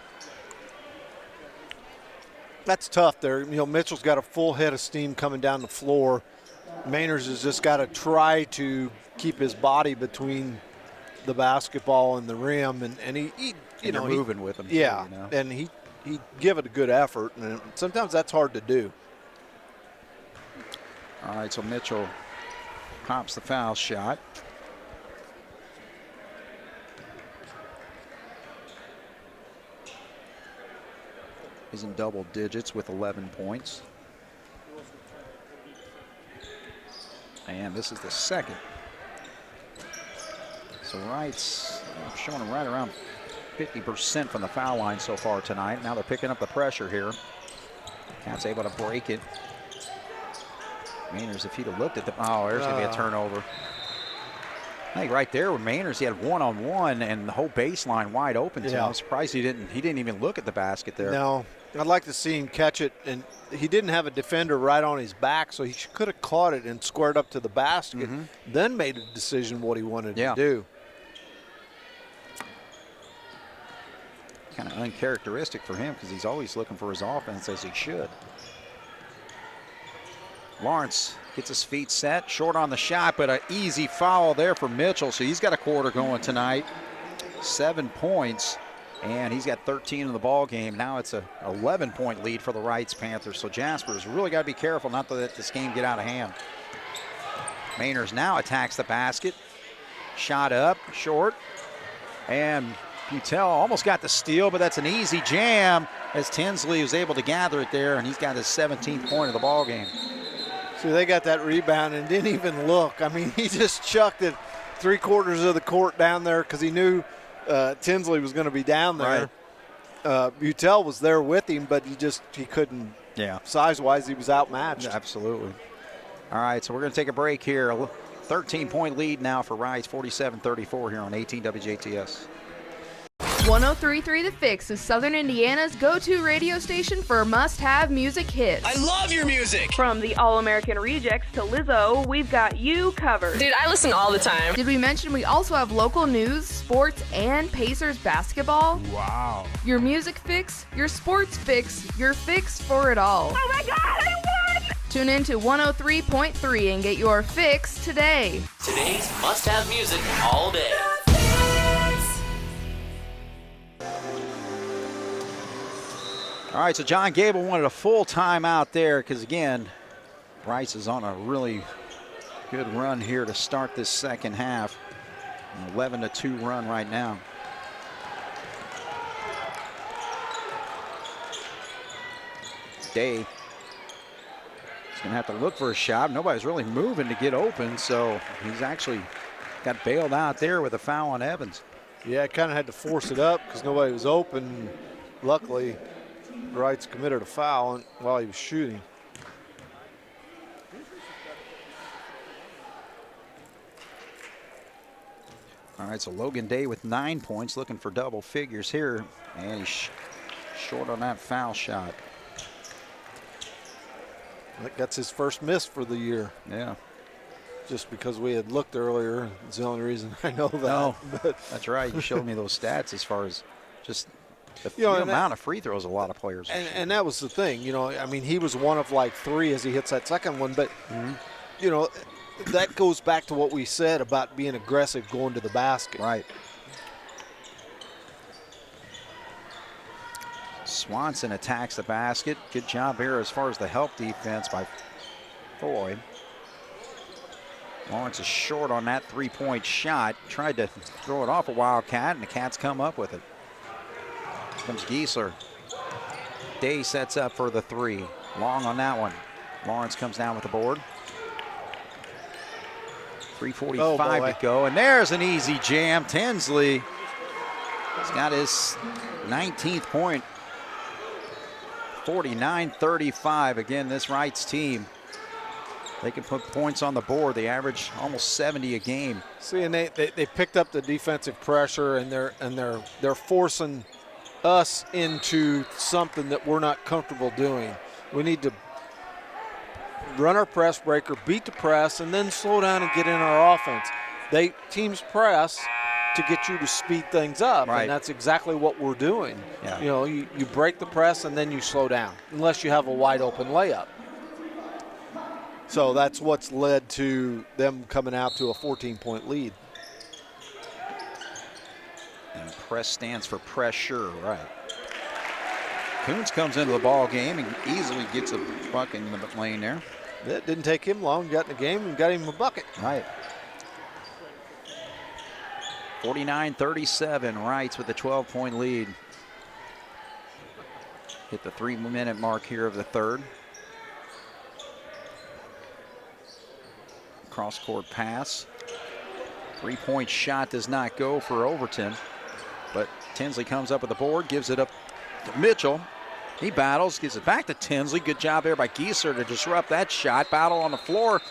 that's tough there. You know, Mitchell's got a full head of steam coming down the floor. Mainers has just got to try to keep his body between the basketball and the rim, and he you know, moving with him. Yeah, too, you know? and he give it a good effort, and sometimes that's hard to do. All right, so Mitchell pops the foul shot. He's in double digits with 11 points. And this is the second. So Reitz showing him right around 50% from the foul line so far tonight. Now they're picking up the pressure here. Cats able to break it. Mainers, if he'd have looked at the, oh, there's going to be a turnover. I think right there with Mainers, he had one-on-one and the whole baseline wide open. Yeah. I'm surprised he didn't even look at the basket there. No, I'd like to see him catch it, and he didn't have a defender right on his back, so he could have caught it and squared up to the basket, then made a decision what he wanted to do. Kind of uncharacteristic for him because he's always looking for his offense, as he should. Lawrence gets his feet set, short on the shot, but an easy foul there for Mitchell, so he's got a quarter going tonight. 7 points, and he's got 13 in the ball game. Now it's a 11-point lead for the Reitz Panthers, so Jasper's really got to be careful not to let this game get out of hand. Mainers now attacks the basket. Shot up, short, and Butel almost got the steal, but that's an easy jam as Tinsley was able to gather it there, and he's got his 17th point of the ball game. See, they got that rebound and didn't even look. I mean, he just chucked it 3/4 of the court down there because he knew Tinsley was going to be down there. Right. Butel was there with him, but he couldn't. Yeah. Size-wise, he was outmatched. Yeah, absolutely. All right, so we're going to take a break here. 13-point lead now for Reitz, 47-34 here on 18 WJTS. 103.3 The Fix is Southern Indiana's go-to radio station for must-have music hits. I love your music! From the All-American Rejects to Lizzo, we've got you covered. Dude, I listen all the time. Did we mention we also have local news, sports, and Pacers basketball? Wow. Your music fix, your sports fix, your fix for it all. Oh my God, I won! Tune in to 103.3 and get your fix today. Today's must-have music all day. All right, so John Gable wanted a full timeout there because, again, Reitz is on a really good run here to start this second half. An 11-2 run right now. Day is going to have to look for a shot. Nobody's really moving to get open, so he's actually got bailed out there with a foul on Evans. Yeah, kind of had to force it up because nobody was open. Luckily, Reitz committed a foul while he was shooting. All right, so Logan Day with 9 points, looking for double figures here, and he's short on that foul shot. That's his first miss for the year. Yeah. Just because we had looked earlier, it's the only reason I know that. No, but that's right. You showed me those stats as far as just the and amount of free throws a lot of players. And that was the thing, I mean, he was one of like 3 as he hits that second one, but, that goes back to what we said about being aggressive going to the basket. Right. Swanson attacks the basket. Good job here as far as the help defense by Foy. Lawrence is short on that three-point shot. Tried to throw it off a Wildcat, and the Cats come up with it. Comes Giesler. Day sets up for the three. Long on that one. Lawrence comes down with the board. 3:45 to go, and there's an easy jam. Tinsley has got his 19th point. 49-35. Again, this Reitz team, they can put points on the board. They average almost 70 a game. See, and they picked up the defensive pressure, and they're forcing us into something that we're not comfortable doing. We need to run our press breaker, beat the press, and then slow down and get in our offense. Teams press to get you to speed things up, right. And that's exactly what we're doing. Yeah. You break the press and then you slow down, unless you have a wide open layup. So that's what's led to them coming out to a 14-point lead. And press stands for pressure, right. Coons comes into the ball game and easily gets a bucket in the lane there. That didn't take him long. Got in the game and got him a bucket. Right. 49-37, Reitz with a 12-point lead. Hit the 3-minute mark here of the third. Cross-court pass. Three-point shot does not go for Overton, but Tinsley comes up with the board, gives it up to Mitchell. He battles, gives it back to Tinsley. Good job there by Giesler to disrupt that shot. Battle on the floor.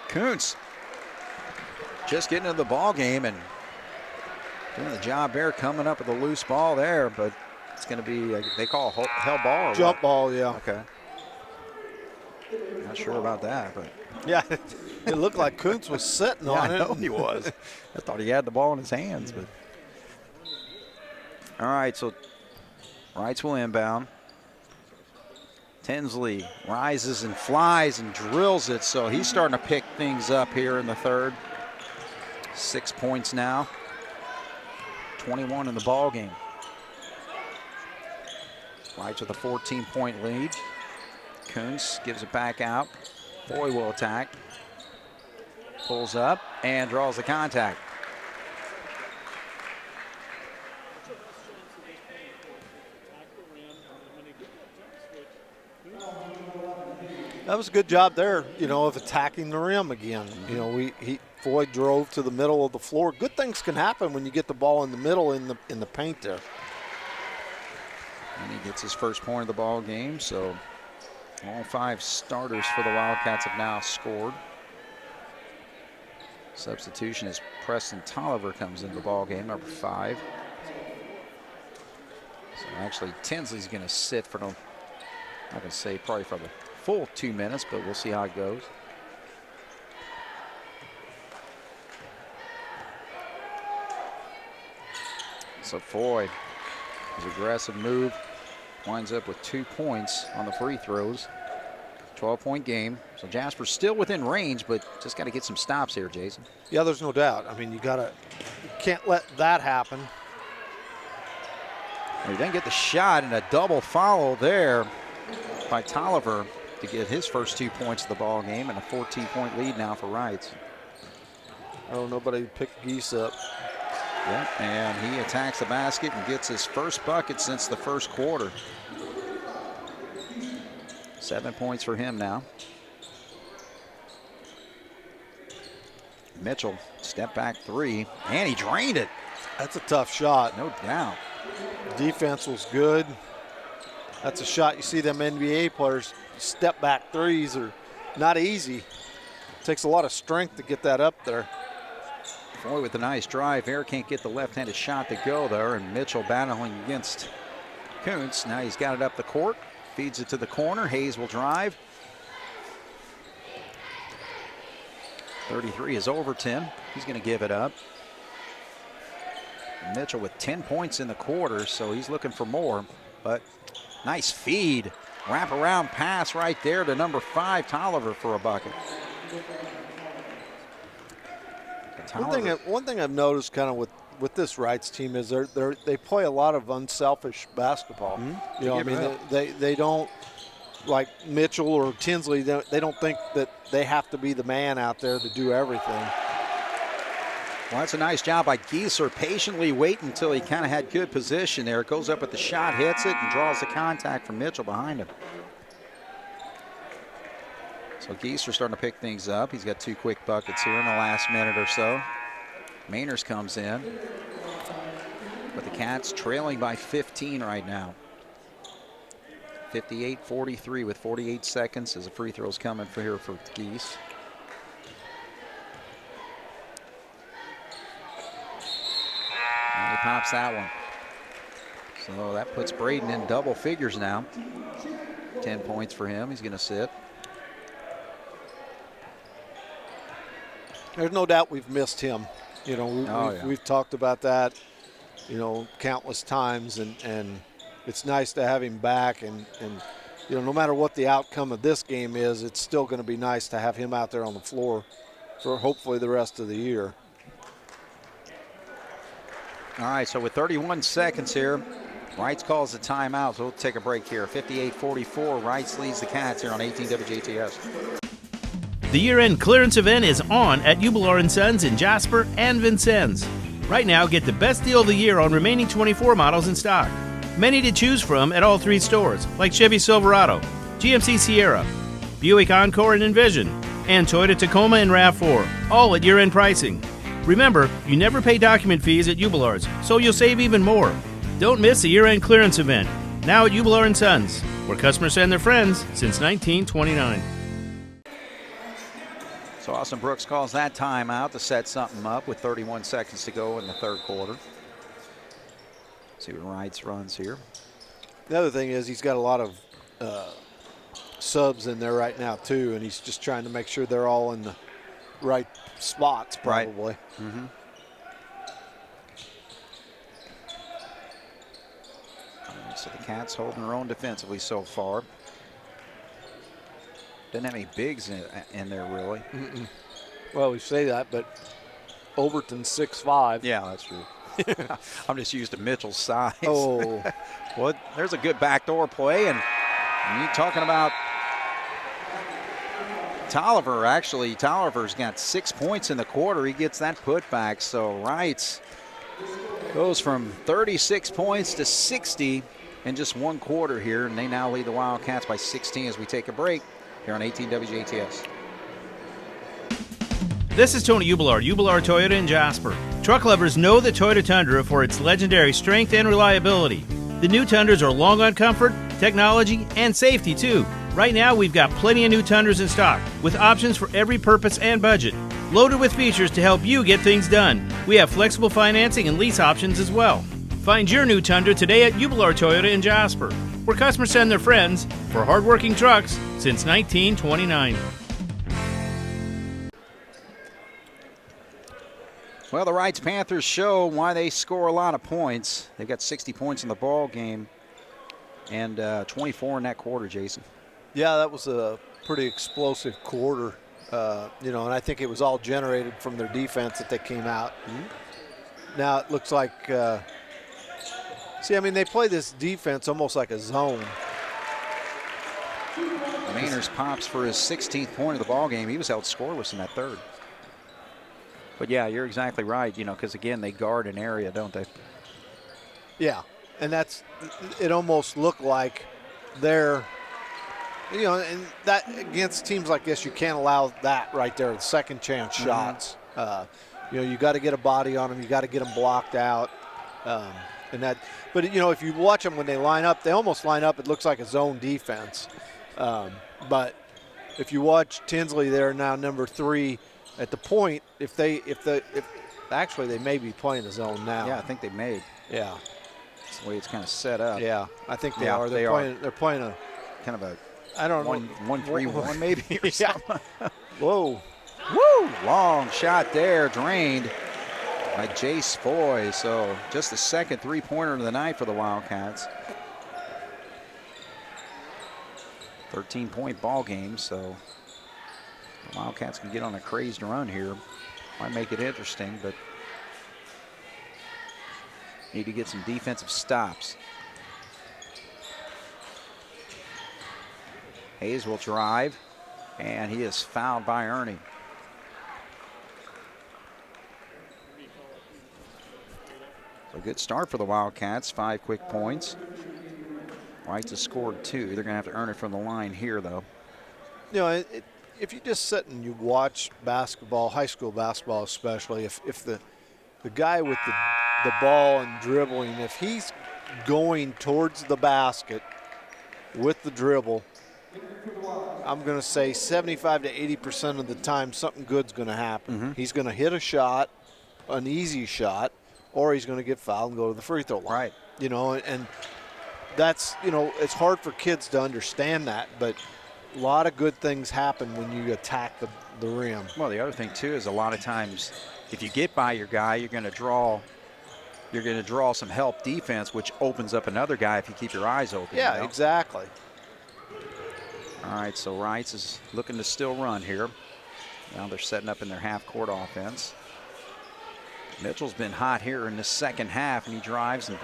Kuntz just getting into the ball game and doing the job there, coming up with a loose ball there, but it's going to be, they call a hell ball or jump what? Ball, yeah. Okay. Not sure about that, but. Yeah, it looked like Kuntz was sitting on it. I know he was. I thought he had the ball in his hands, but. All right, so Reitz will inbound. Tinsley rises and flies and drills it, so he's starting to pick things up here in the third. 6 points now. 21 in the ball game. Reitz with a 14-point lead. Kuntz gives it back out. Foy will attack. Pulls up and draws the contact. That was a good job there, of attacking the rim again. Foy drove to the middle of the floor. Good things can happen when you get the ball in the middle in the paint there. And he gets his first point of the ball game, so all 5 starters for the Wildcats have now scored. Substitution as Preston Tolliver comes into the ball game, number 5. Actually, Tinsley's going to sit for I'm going to say probably for the full 2 minutes, but we'll see how it goes. So Foy, his aggressive move, winds up with 2 points on the free throws. 12-point game. So Jasper's still within range, but just got to get some stops here, Jason. Yeah, there's no doubt. I mean, you can't let that happen. He didn't get the shot, and a double follow there by Tolliver to get his first 2 points of the ball game, and a 14-point lead now for Reitz. Oh, nobody picked Geese up. Yep, and he attacks the basket and gets his first bucket since the first quarter. 7 points for him now. Mitchell, step back three, and he drained it. That's a tough shot. No doubt. Defense was good. That's a shot you see them NBA players step back threes are not easy. It takes a lot of strength to get that up there. Foy with a nice drive there, can't get the left-handed shot to go there, and Mitchell battling against Kuntz. Now he's got it up the court, feeds it to the corner. Hayes will drive. 33 is Overton. He's going to give it up. Mitchell with 10 points in the quarter, so he's looking for more. But nice feed. Wrap-around pass right there to number 5, Tolliver, for a bucket. One thing I've noticed kind of with this Reitz team is they play a lot of unselfish basketball. Mm-hmm. You know, I mean, they don't, like Mitchell or Tinsley, they don't think that they have to be the man out there to do everything. Well, that's a nice job by Gieser, patiently waiting until he kind of had good position there. Goes up with the shot, hits it, and draws the contact from Mitchell behind him. So Gieser starting to pick things up. He's got 2 quick buckets here in the last minute or so. Mainers comes in. But the Cats trailing by 15 right now. 58-43 with 48 seconds as the free throws coming for here for Geese. And he pops that one. So that puts Braden in double figures now. 10 points for him. He's going to sit. There's no doubt we've missed him. You know, we've talked about that, you know, countless times, and it's nice to have him back. And you know, no matter what the outcome of this game is, it's still going to be nice to have him out there on the floor for hopefully the rest of the year. All right, so with 31 seconds here, Reitz calls the timeout, so we'll take a break here. 58-44, Reitz leads the Cats here on 18 WJTS. The year-end clearance event is on at Ubelor & Sons in Jasper and Vincennes. Right now, get the best deal of the year on remaining 24 models in stock. Many to choose from at all 3 stores, like Chevy Silverado, GMC Sierra, Buick Encore and Envision, and Toyota Tacoma and RAV4, all at year-end pricing. Remember, you never pay document fees at Ubelor's, so you'll save even more. Don't miss the year-end clearance event, now at Ubelor & Sons, where customers send their friends since 1929. So Austin Brooks calls that timeout to set something up with 31 seconds to go in the third quarter. See what Reitz runs here. The other thing is he's got a lot of subs in there right now too, and he's just trying to make sure they're all in the right spots probably. Right. Mm-hmm. So the Cats holding their own defensively so far. Doesn't have any bigs in there, really. Mm-mm. Well, we say that, but Overton's 6'5". Yeah, that's true. I'm just used to Mitchell's size. Oh. Well, there's a good backdoor play, and you're talking about Tolliver. Actually, Tolliver's got 6 points in the quarter. He gets that putback. So Reitz goes from 36 points to 60 in just 1 quarter here, and they now lead the Wildcats by 16 as we take a break here on 18 WJTS. This is Tony Ubelard, Ubelard Toyota in Jasper. Truck lovers know the Toyota Tundra for its legendary strength and reliability. The new Tundras are long on comfort, technology, and safety too. Right now, we've got plenty of new Tundras in stock with options for every purpose and budget. Loaded with features to help you get things done. We have flexible financing and lease options as well. Find your new Tundra today at Jubilar Toyota in Jasper, where customers send their friends for hardworking trucks since 1929. Well, the Reitz Panthers show why they score a lot of points. They got 60 points in the ball game and 24 in that quarter, Jason. Yeah, that was a pretty explosive quarter, and I think it was all generated from their defense that they came out. Now it looks like, they play this defense almost like a zone. Mainers pops for his 16th point of the ball game. He was held scoreless in that third. But yeah, you're exactly right, because again, they guard an area, don't they? Yeah, and it almost looked like they're, and that against teams like this, you can't allow that right there, the second chance shots. You got to get a body on them, you got to get them blocked out. But if you watch them when they line up, they almost line up, it looks like a zone defense. But if you watch Tinsley there now, number 3, at the point, if actually they may be playing the zone now. Yeah, I think they may. Yeah. That's the way it's kind of set up. Yeah, I think they are. They're playing a kind of a, I don't know, 1-3-1 maybe or something. Whoa. Woo! Long shot there, drained by Jace Foy. So just the second three-pointer of the night for the Wildcats. 13-point ball game, so the Wildcats can get on a crazed run here. Might make it interesting, but need to get some defensive stops. Hayes will drive, and he is fouled by Ernie. So good start for the Wildcats, 5 quick points. Reitz has scored 2. They're going to have to earn it from the line here, though. If you just sit and you watch basketball, high school basketball especially, if the guy with the ball and dribbling, if he's going towards the basket with the dribble, I'm going to say 75 to 80% of the time something good's going to happen. He's going to hit a shot, an easy shot, or he's going to get fouled and go to the free throw line. Right. And that's, it's hard for kids to understand that, but a lot of good things happen when you attack the rim. Well, the other thing too is a lot of times if you get by your guy, you're going to draw some help defense, which opens up another guy if you keep your eyes open. Yeah, exactly. All right, so Reitz is looking to still run here. Now they're setting up in their half-court offense. Mitchell's been hot here in the second half, and he drives and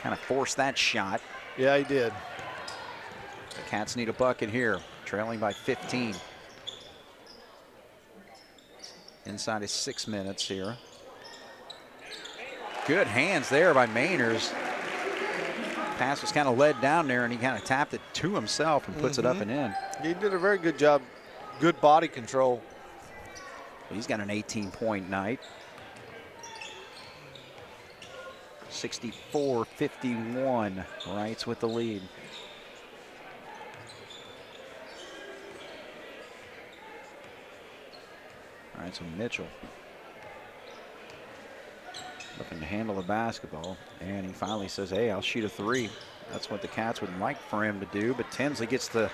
kind of forced that shot. Yeah, he did. The Cats need a bucket here, trailing by 15. Inside is 6 minutes here. Good hands there by Mainers. Pass was kind of led down there, and he kind of tapped it to himself and puts it up and in. He did a very good job. Good body control. He's got an 18-point night. 64-51. Reitz with the lead. All right, so Mitchell looking to handle the basketball, and he finally says, hey, I'll shoot a 3. That's what the Cats would like for him to do, but Tinsley gets the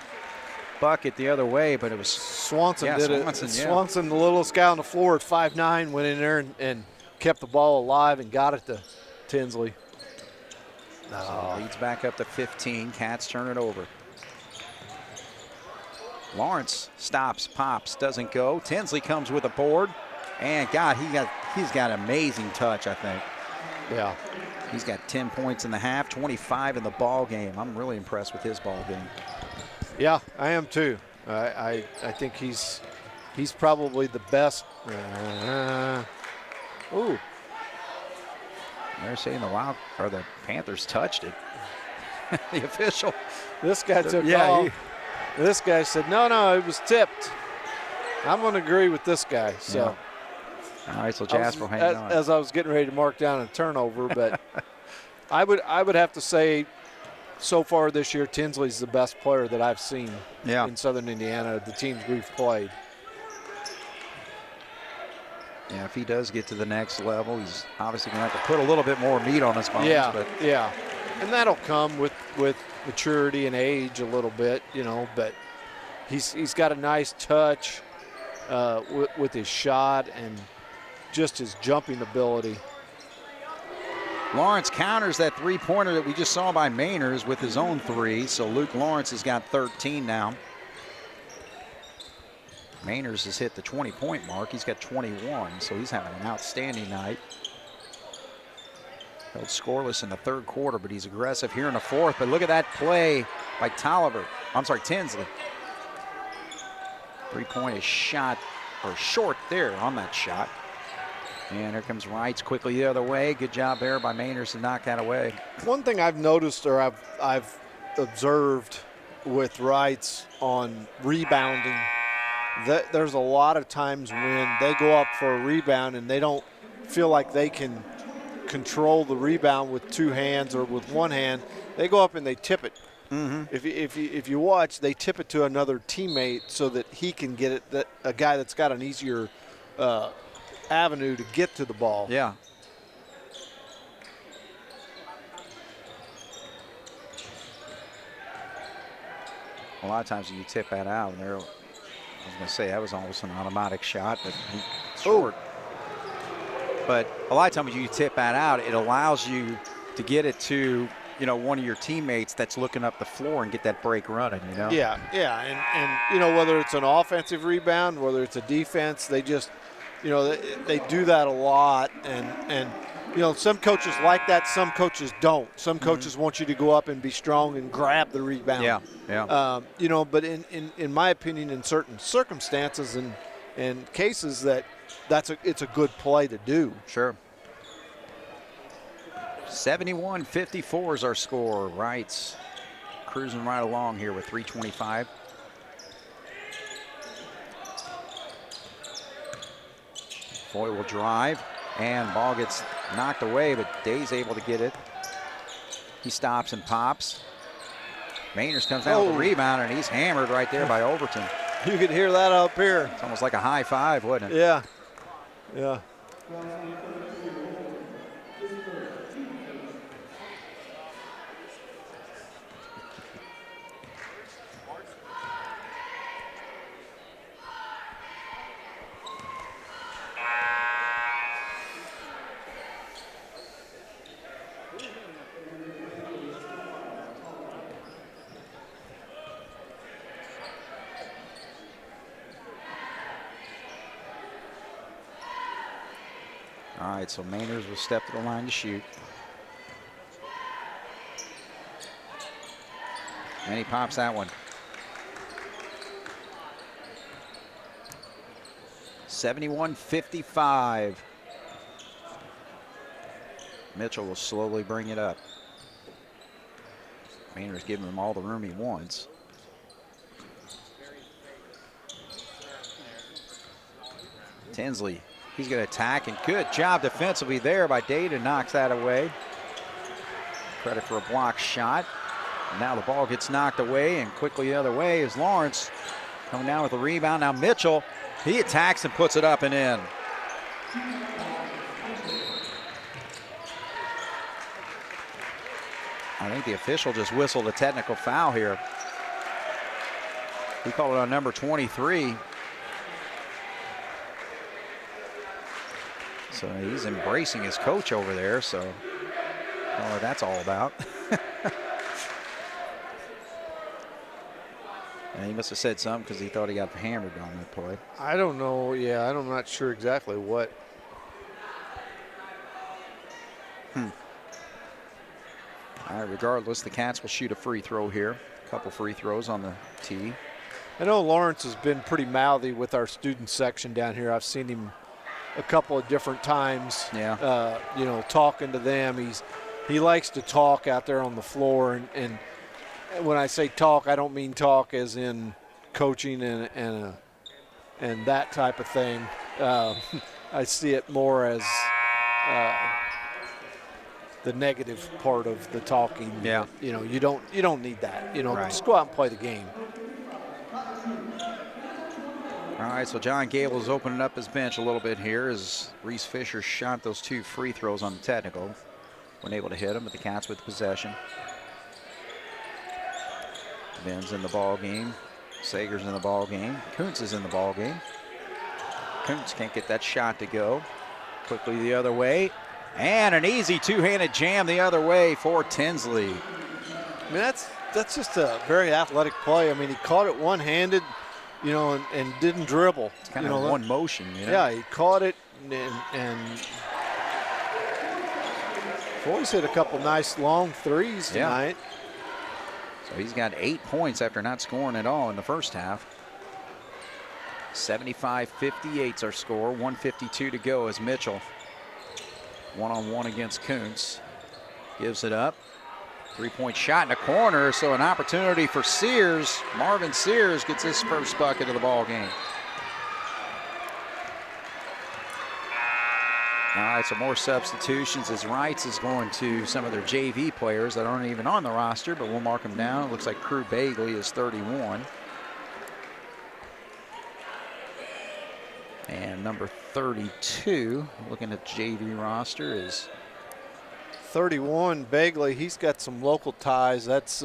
bucket the other way, but it was Swanson did it. Swanson, the littlest guy on the floor at 5'9", went in there and kept the ball alive and got it to Tinsley. So leads back up to 15. Cats turn it over. Lawrence stops, pops, doesn't go. Tinsley comes with a board, and God, he's got amazing touch, I think. Yeah. He's got 10 points in the half, 25 in the ball game. I'm really impressed with his ball game. Yeah, I am too. I think he's probably the best. Ooh. They're saying the Panthers touched it. The official. This guy took off. This guy said, no, it was tipped. I'm going to agree with this guy. So, yeah. All right, so Jasper, hang on. As I was getting ready to mark down a turnover, but I would have to say, so far this year, Tinsley's the best player that I've seen in Southern Indiana, the teams we've played. Yeah, if he does get to the next level, he's obviously going to have to put a little bit more meat on his bones. Yeah, but yeah. And that'll come with maturity and age a little bit, but he's got a nice touch with his shot and just his jumping ability. Lawrence counters that three-pointer that we just saw by Mainers with his own three, so Luke Lawrence has got 13 now. Mainers has hit the 20-point mark. He's got 21, so he's having an outstanding night. Held scoreless in the third quarter, but he's aggressive here in the fourth. But look at that play by Tinsley. Three-point is shot, or short there on that shot. And here comes Reitz quickly the other way. Good job there by Mainers to knock that away. One thing I've noticed, or I've observed with Reitz on rebounding, that there's a lot of times when they go up for a rebound and they don't feel like they can control the rebound with two hands or with one hand. They go up and they tip it. Mm-hmm. If you watch, they tip it to another teammate so that he can get it. That a guy that's got an easier avenue to get to the ball. Yeah. A lot of times you tip that out, and I was going to say that was almost an automatic shot, but short. But a lot of times when you tip that out, it allows you to get it to one of your teammates that's looking up the floor and get that break running. Yeah, and whether it's an offensive rebound, whether it's a defense, they just. They do that a lot, and some coaches like that, some coaches don't. Some coaches want you to go up and be strong and grab the rebound. Yeah. But in my opinion, in certain circumstances and cases, it's a good play to do. Sure. 71-54 is our score. Reitz cruising right along here with 3:25. Foy will drive, and ball gets knocked away, but Day's able to get it. He stops and pops. Mainers comes down with the rebound, and he's hammered right there by Overton. You could hear that up here. It's almost like a high five, wasn't it? Yeah. Yeah. All right, so Mainers will step to the line to shoot. And he pops that one. 71-55. Mitchell will slowly bring it up. Mainers giving him all the room he wants. Tinsley. He's going to attack, and good job defensively there by Day to knock that away. Credit for a block shot. And now the ball gets knocked away, and quickly the other way is Lawrence coming down with the rebound. Now Mitchell, he attacks and puts it up and in. I think the official just whistled a technical foul here. He called it on number 23. So he's embracing his coach over there, so I don't know what that's all about. And he must have said something because he thought he got hammered on that play. I don't know. Yeah, I'm not sure exactly what. All right, regardless, the Cats will shoot a free throw here. A couple free throws on the tee. I know Lawrence has been pretty mouthy with our student section down here. I've seen him a couple of different times, talking to them. He likes to talk out there on the floor, and when I say talk, I don't mean talk as in coaching and that type of thing. I see it more as the negative part of the talking. Yeah. You don't need that. Right. Just go out and play the game. All right, so John Gable is opening up his bench a little bit here as Reese Fisher shot those 2 free throws on the technical. Wasn't able to hit them, but the Cats with possession. Ben's in the ball game. Sager's in the ball game. Kuntz is in the ball game. Kuntz can't get that shot to go. Quickly the other way. And an easy two-handed jam the other way for Tinsley. I mean, that's just a very athletic play. I mean, he caught it one-handed, you know, and didn't dribble. It's kind of one motion, you know? Yeah, he caught it and Boy's hit a couple nice long threes tonight. So he's got 8 points after not scoring at all in the first half. 75-58's our score. 1:52 to go as Mitchell one-on-one against Kuntz. Gives it up. 3-point shot in the corner, so an opportunity for Sears. Marvin Sears gets his first bucket of the ball game. All right, so more substitutions as Reitz is going to some of their JV players that aren't even on the roster, but we'll mark them down. It looks like Crew Bagley is 31. And number 32, looking at JV roster, is 31, Bagley. He's got some local ties. That's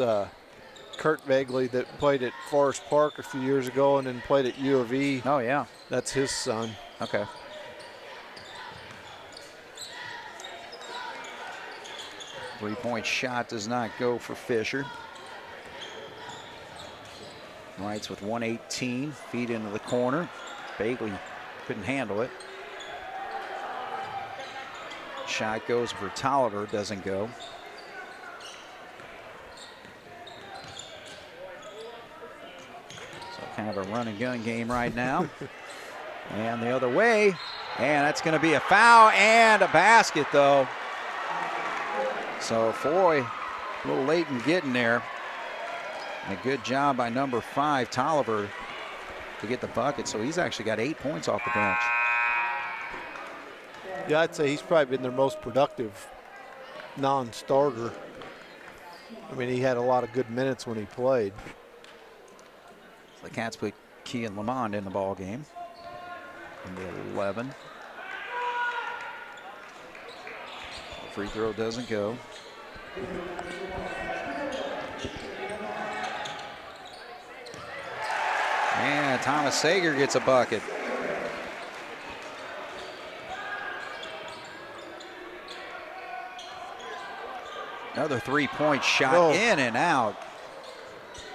Kurt Bagley that played at Forest Park a few years ago and then played at U of E. Oh, yeah. That's his son. Okay. Three-point shot does not go for Fisher. Reitz with 118, feet into the corner. Bagley couldn't handle it. Shot goes for Tolliver, doesn't go. So kind of a run and gun game right now. And the other way, and that's going to be a foul and a basket though. So Foy a little late in getting there. And a good job by number 5, Tolliver, to get the bucket. So he's actually got 8 points off the bench. Yeah, I'd say he's probably been their most productive non-starter. I mean, he had a lot of good minutes when he played. The Cats put Kean Lamond in the ball game. Number 11. Free throw doesn't go. And Thomas Sager gets a bucket. Another three-point shot in and out.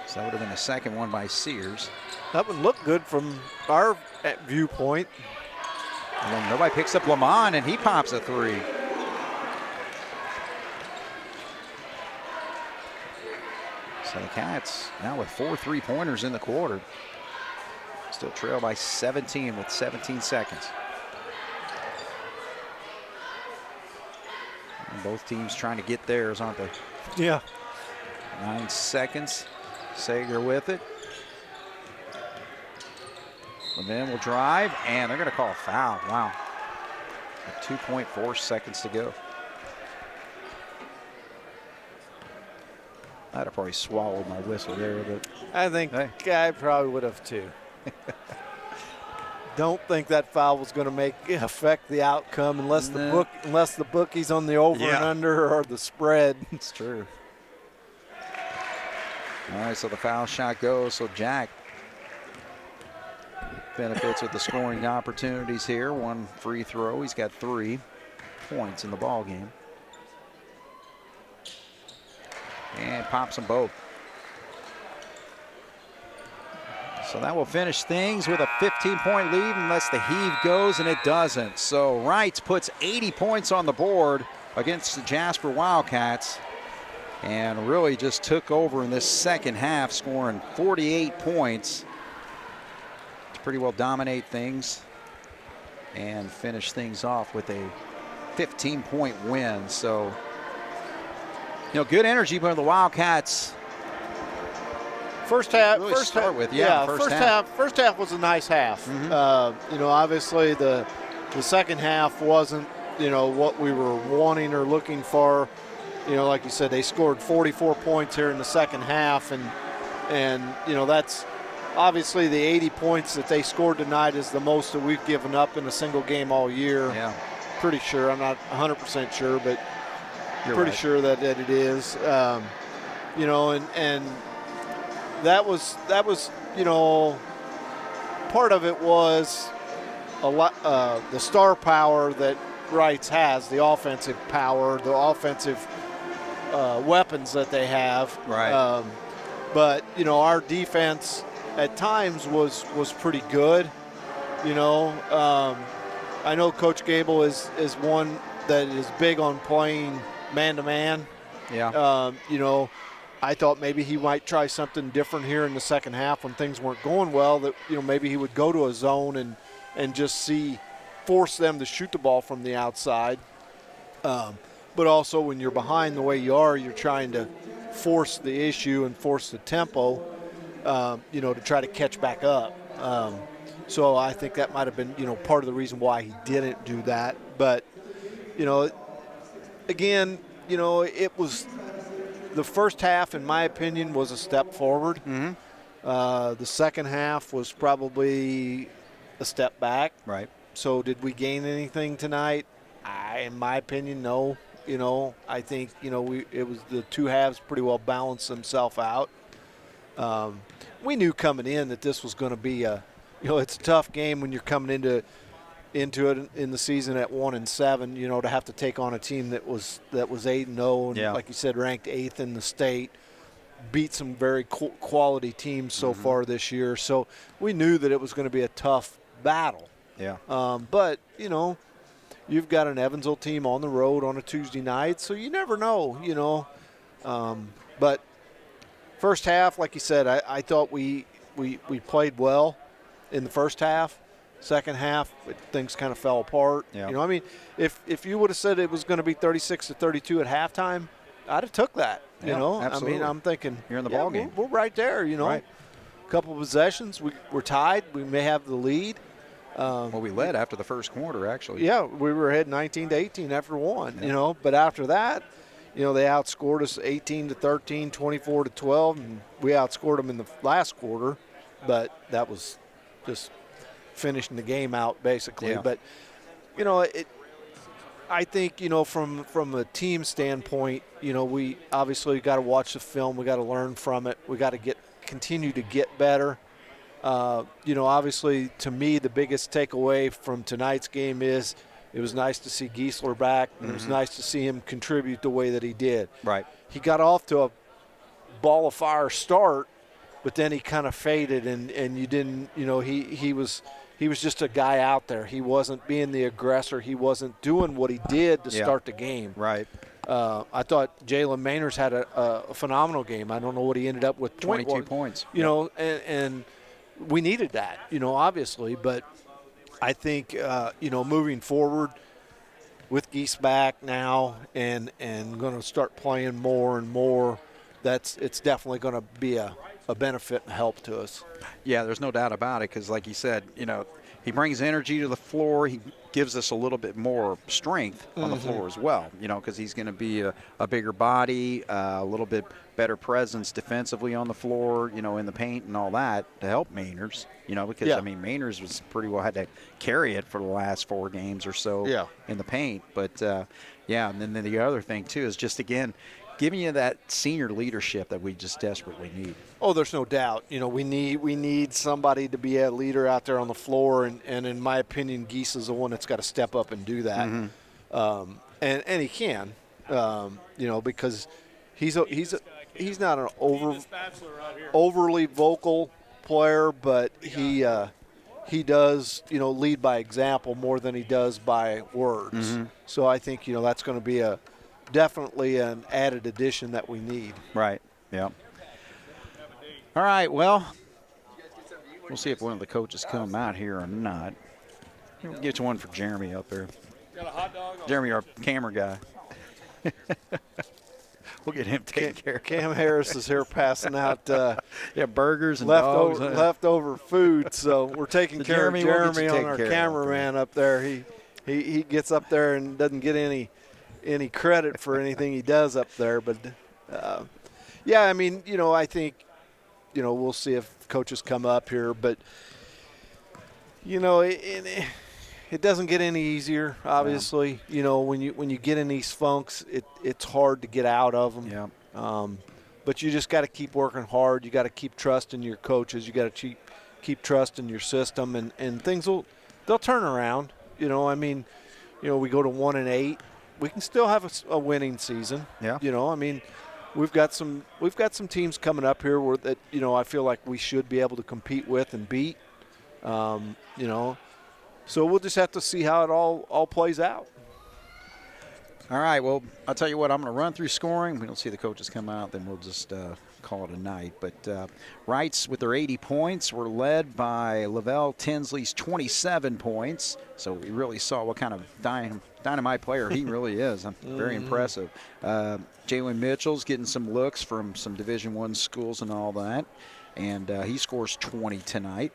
So that would have been the second one by Sears. That would look good from our viewpoint. And then nobody picks up Lamont, and he pops a three. So the Cats now with 4 3-pointers in the quarter. Still trail by 17 with 17 seconds. And both teams trying to get theirs, aren't they? Yeah. 9 seconds. Sager with it. And then will drive, and they're going to call a foul. Wow. With 2.4 seconds to go. I'd have probably swallowed my whistle there, but I think hey. I probably would have too. Don't think that foul was going to affect the outcome unless the bookies on the over and under or the spread. It's true. All right, so the foul shot goes. So Jack benefits with the scoring opportunities here. 1 free throw. He's got 3 points in the ball game. And pops them both. So that will finish things with a 15-point lead unless the heave goes, and it doesn't. So Reitz puts 80 points on the board against the Jasper Wildcats and really just took over in this second half, scoring 48 points to pretty well dominate things and finish things off with a 15-point win. So, you know, good energy by the Wildcats. First half, really first half was a nice half. Mm-hmm. You know, obviously the second half wasn't, you know, what we were wanting or looking for. You know, like you said, they scored 44 points here in the second half, and you know, that's obviously the 80 points that they scored tonight is the most that we've given up in a single game all year. Yeah. Pretty sure. I'm not 100% sure, but You're pretty right. sure that it is. You know, and that was you know, part of it was a lot the star power that Reitz has, the offensive power, the offensive weapons that they have. Right. But you know, our defense at times was pretty good. You know, I know Coach Gable is one that is big on playing man-to-man. Yeah. You know, I thought maybe he might try something different here in the second half when things weren't going well, that, you know, maybe he would go to a zone and just force them to shoot the ball from the outside. But also when you're behind the way you are, you're trying to force the issue and force the tempo, you know, to try to catch back up. So I think that might have been, you know, part of the reason why he didn't do that. But, you know, again, you know, it was the first half, in my opinion, was a step forward. Mm-hmm. The second half was probably a step back. Right. So did we gain anything tonight? In my opinion, no. You know, I think, you know, it was the two halves pretty well balanced themselves out. We knew coming in that this was going to be it's a tough game when you're coming into it in the season at 1-7. You know, to have to take on a team that was 8-0 and like you said, ranked 8th in the state, beat some very quality teams so far this year. So we knew that it was going to be a tough battle. Yeah. But you know, you've got an Evansville team on the road on a Tuesday night, so you never know, you know. But first half, like you said, I thought we played well in the first half. Second half, things kind of fell apart. Yeah. You know, I mean, if you would have said it was going to be 36-32 at halftime, I'd have took that. You know, absolutely. I mean, I'm thinking you're in the ball game. We're right there. You know, Right. a couple of possessions, we're tied. We may have the lead. Well, we led after the first quarter, actually. Yeah, we were ahead 19-18 after one. Yeah. You know, but after that, you know, they outscored us 18-13, 24-12, and we outscored them in the last quarter. But that was just finishing the game out basically. Yeah. But you know, I think, you know, from a team standpoint, you know, we obviously got to watch the film. We got to learn from it. We got to continue to get better. You know, obviously, to me, the biggest takeaway from tonight's game is it was nice to see Giesler back, and it was nice to see him contribute the way that he did. Right. He got off to a ball of fire start, but then he kind of faded, and you didn't, you know, he was just a guy out there. He wasn't being the aggressor. He wasn't doing what he did to start the game. Right. I thought Jalen Mayners had a phenomenal game. I don't know what he ended up with. 22 points. You know, and we needed that, you know, obviously. But I think, you know, moving forward with Geese back now and going to start playing more and more, it's definitely going to be a benefit and help to us. Yeah, there's no doubt about it because, like you said, you know, he brings energy to the floor. He gives us a little bit more strength on the floor as well, you know, because he's going to be a bigger body, a little bit better presence defensively on the floor, you know, in the paint and all that to help Mainers, you know, because, I mean, Mainers was pretty well had to carry it for the last 4 games or so in the paint. But, and then the other thing, too, is just, again, giving you that senior leadership that we just desperately need. Oh, there's no doubt. You know, we need somebody to be a leader out there on the floor, and in my opinion, Geese is the one that's got to step up and do that. And he can, you know, because he's not an overly vocal player, but he does, you know, lead by example more than he does by words. So I think, you know, that's going to be definitely an added addition that we need. Right. Yeah. All right. Well, we'll see if one of the coaches come out here or not. We'll get you one for Jeremy up there. Got a hot dog? Jeremy, our camera guy. We'll get him taken care of. Cam Harris is here passing out burgers and leftover food. So we're taking care of Jeremy on our cameraman up there. He gets up there and doesn't get any credit for anything he does up there. But, I mean, you know, I think we'll see if coaches come up here. But, it doesn't get any easier, obviously. Yeah. When you get in these funks, it's hard to get out of them. Yeah. But you just got to keep working hard. You got to keep trusting your coaches. You got to keep trusting your system, and things they'll turn around. We go to 1-8. We can still have a winning season. Yeah. We've got some teams coming up here that I feel like we should be able to compete with and beat. So we'll just have to see how it all plays out. All right, well, I'll tell you what, I'm going to run through scoring. We don't see the coaches come out, then we'll just call it a night. But Reitz, with their 80 points, were led by Lavelle Tinsley's 27 points. So we really saw what kind of dynamite player he really is. Very impressive. Jalen Mitchell's getting some looks from some Division I schools and all that. And he scores 20 tonight.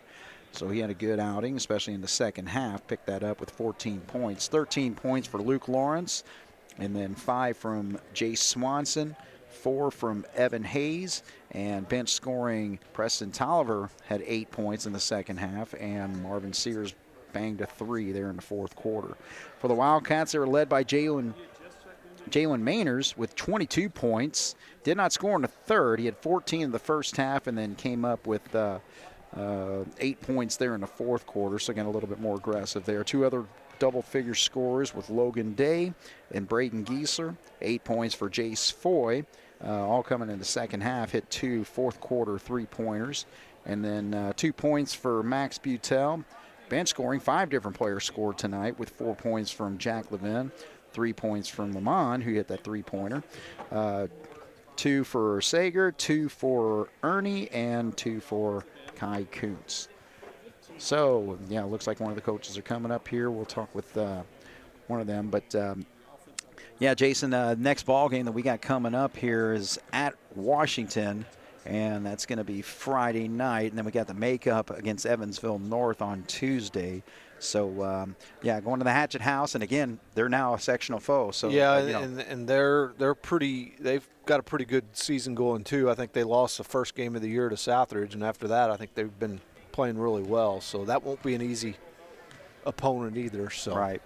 So he had a good outing, especially in the second half. Picked that up with 14 points. 13 points for Luke Lawrence, and then 5 from Jace Swanson, 4 from Evan Hayes, and bench scoring Preston Tolliver had 8 points in the second half, and Marvin Sears banged a 3 there in the fourth quarter. For the Wildcats, they were led by Jalen Mainers with 22 points. Did not score in the third. He had 14 in the first half and then came up with 8 points there in the fourth quarter, so again a little bit more aggressive there. 2 other double-figure scorers with Logan Day and Braden Giesler. 8 points for Jace Foy, all coming in the second half. Hit 2 fourth-quarter three-pointers. And then 2 points for Max Butel. Bench scoring, 5 different players scored tonight with 4 points from Jack Levin, 3 points from Lamont, who hit that three-pointer. 2 for Sager, 2 for Ernie, and 2 for Kai Kuntz. So, yeah, it looks like one of the coaches are coming up here. We'll talk with one of them. But, yeah, Jason, next ball game that we got coming up here is at Washington, and that's going to be Friday night. And then we got the makeup against Evansville North on Tuesday. So, yeah, going to the Hatchet House, and again, they're now a sectional foe. So yeah, and they're pretty. They've got a pretty good season going too. I think they lost the first game of the year to Southridge, and after that, I think they've been playing really well. So that won't be an easy opponent either. So right.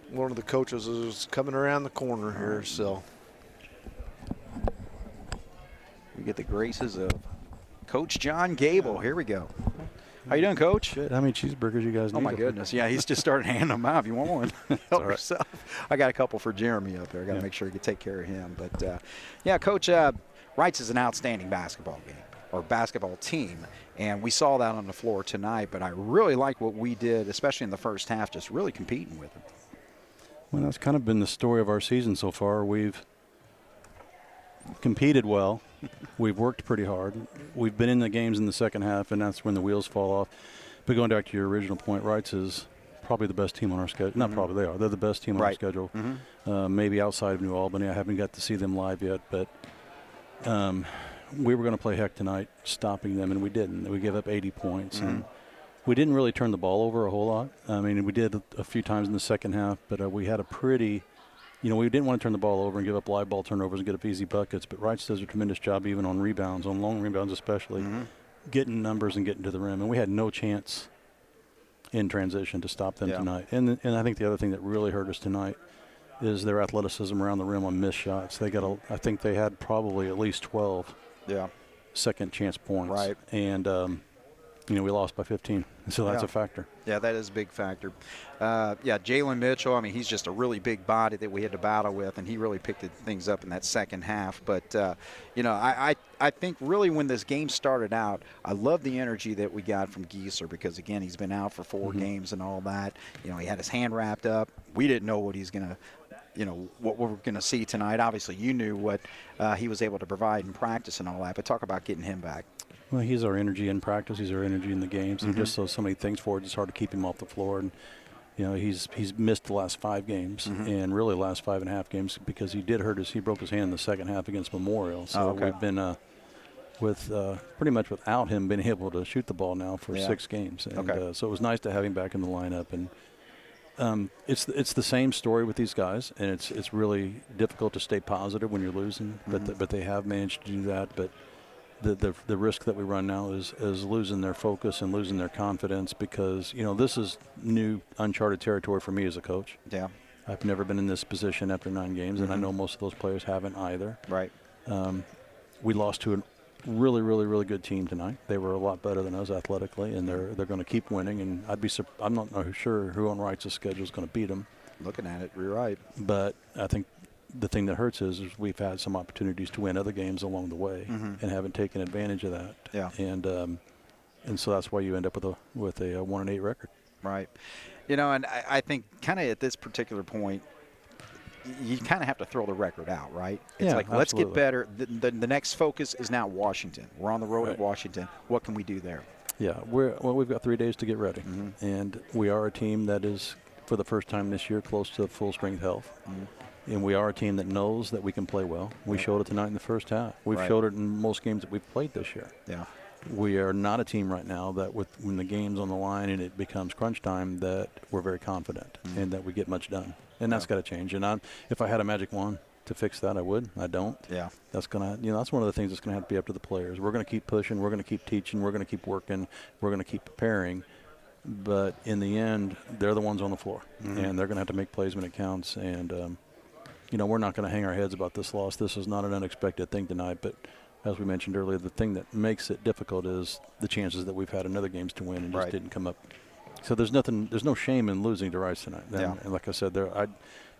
One of the coaches is coming around the corner here. So we get the graces of Coach John Gable. Here we go. How you doing, Coach? Good. How many cheeseburgers you guys need? Oh, my goodness. Yeah, he's just started handing them out. If you want one, help yourself. I got a couple for Jeremy up there. I got to make sure you can take care of him. But, yeah, Coach, Reitz is an outstanding basketball game or basketball team, and we saw that on the floor tonight. But I really like what we did, especially in the first half, just really competing with them. Well, that's kind of been the story of our season so far. We've competed well. We've worked pretty hard. We've been in the games in the second half, and that's when the wheels fall off. But going back to your original point, Reitz is probably the best team on our schedule. Not probably, they are. They're the best team on our schedule. Maybe outside of New Albany. I haven't got to see them live yet, but we were going to play heck tonight, stopping them, and we didn't. We gave up 80 points. And we didn't really turn the ball over a whole lot. I mean, we did a few times in the second half, but we had a pretty – we didn't want to turn the ball over and give up live ball turnovers and get up easy buckets, but Reitz does a tremendous job even on rebounds, on long rebounds especially, getting numbers and getting to the rim. And we had no chance in transition to stop them tonight. And I think the other thing that really hurt us tonight is their athleticism around the rim on missed shots. I think they had probably at least 12 second chance points. Right. And, we lost by 15. So that's a factor. Yeah, that is a big factor. Jalen Mitchell, I mean, he's just a really big body that we had to battle with, and he really picked things up in that second half. But, I think really when this game started out, I love the energy that we got from Giesler because, again, he's been out for 4 games and all that. He had his hand wrapped up. We didn't know what he's going to what we're going to see tonight. Obviously, you knew what he was able to provide in practice and all that, but talk about getting him back. Well, he's our energy in practice. He's our energy in the games. And just so many things forward, it's hard to keep him off the floor. And, he's missed the last 5 games and really the last 5.5 games because he did hurt he broke his hand in the second half against Memorial. So we've been pretty much without him being able to shoot the ball now for 6 games. And, so it was nice to have him back in the lineup. And It's the same story with these guys, and it's really difficult to stay positive when you're losing. But they have managed to do that. But the risk that we run now is losing their focus and losing their confidence, because this is new, uncharted territory for me as a coach. Yeah, I've never been in this position after 9 games, and I know most of those players haven't either. Right. We lost to a really, really, really good team tonight. They were a lot better than us athletically, and they're going to keep winning. And I'm not sure who on Reitz's schedule is going to beat them. Looking at it, you're right. But I think the thing that hurts is we've had some opportunities to win other games along the way and haven't taken advantage of that. Yeah. And so that's why you end up with a 1-8 record. Right. And I think kind of at this particular point, you kind of have to throw the record out, right? It's like, let's get better. The next focus is now Washington. We're on the road at Washington. What can we do there? Yeah, we've got 3 days to get ready, and we are a team that is, for the first time this year, close to full strength health. And we are a team that knows that we can play well. We showed it tonight in the first half. We've showed it in most games that we've played this year. Yeah. We are not a team right now that when the game's on the line and it becomes crunch time, that we're very confident and that we get much done. And that's got to change. And if I had a magic wand to fix that, I would. I don't. Yeah. That's that's one of the things that's going to have to be up to the players. We're going to keep pushing. We're going to keep teaching. We're going to keep working. We're going to keep preparing. But in the end, they're the ones on the floor, and they're going to have to make plays when it counts. And we're not going to hang our heads about this loss. This is not an unexpected thing tonight. But as we mentioned earlier, the thing that makes it difficult is the chances that we've had in other games to win and just didn't come up. So there's no shame in losing to Reitz tonight. And like I said,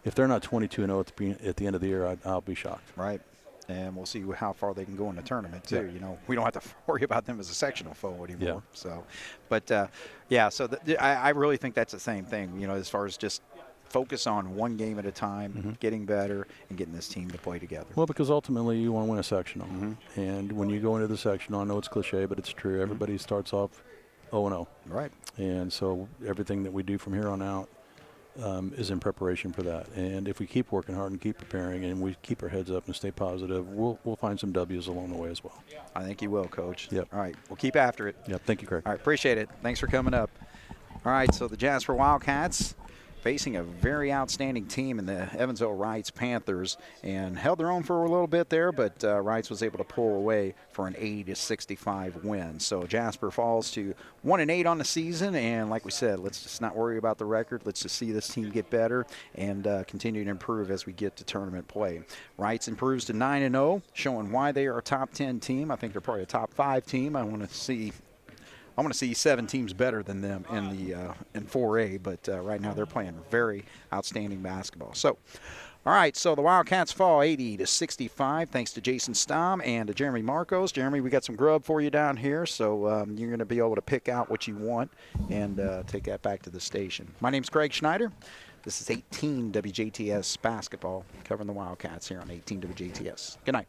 if they're not 22-0 at the end of the year, I'll be shocked. Right. And we'll see how far they can go in the tournament too. We don't have to worry about them as a sectional foe anymore. Yeah. So, but so I really think that's the same thing. As far as just focus on one game at a time, getting better, and getting this team to play together. Well, because ultimately you want to win a sectional, and when you go into the sectional, I know it's cliche, but it's true. Everybody starts off 0-0. Right. And so everything that we do from here on out is in preparation for that. And if we keep working hard and keep preparing and we keep our heads up and stay positive, we'll find some W's along the way as well. I think you will, Coach. Yep. All right. We'll keep after it. Yep. Thank you, Craig. All right. Appreciate it. Thanks for coming up. All right. So the Jasper Wildcats facing a very outstanding team in the Evansville Reitz Panthers, and held their own for a little bit there, but Reitz was able to pull away for an 80-65 win. So Jasper falls to 1-8 on the season, and like we said, let's just not worry about the record. Let's just see this team get better and continue to improve as we get to tournament play. Reitz improves to 9-0, showing why they are a top 10 team. I think they're probably a top 5 team. I want to see 7 teams better than them in 4A, but right now they're playing very outstanding basketball. So, all right, so the Wildcats fall 80-65 thanks to Jason Stamm and to Jeremy Marcos. Jeremy, we got some grub for you down here, so you're going to be able to pick out what you want and take that back to the station. My name's Craig Schneider. This is 18 WJTS basketball, covering the Wildcats here on 18 WJTS. Good night.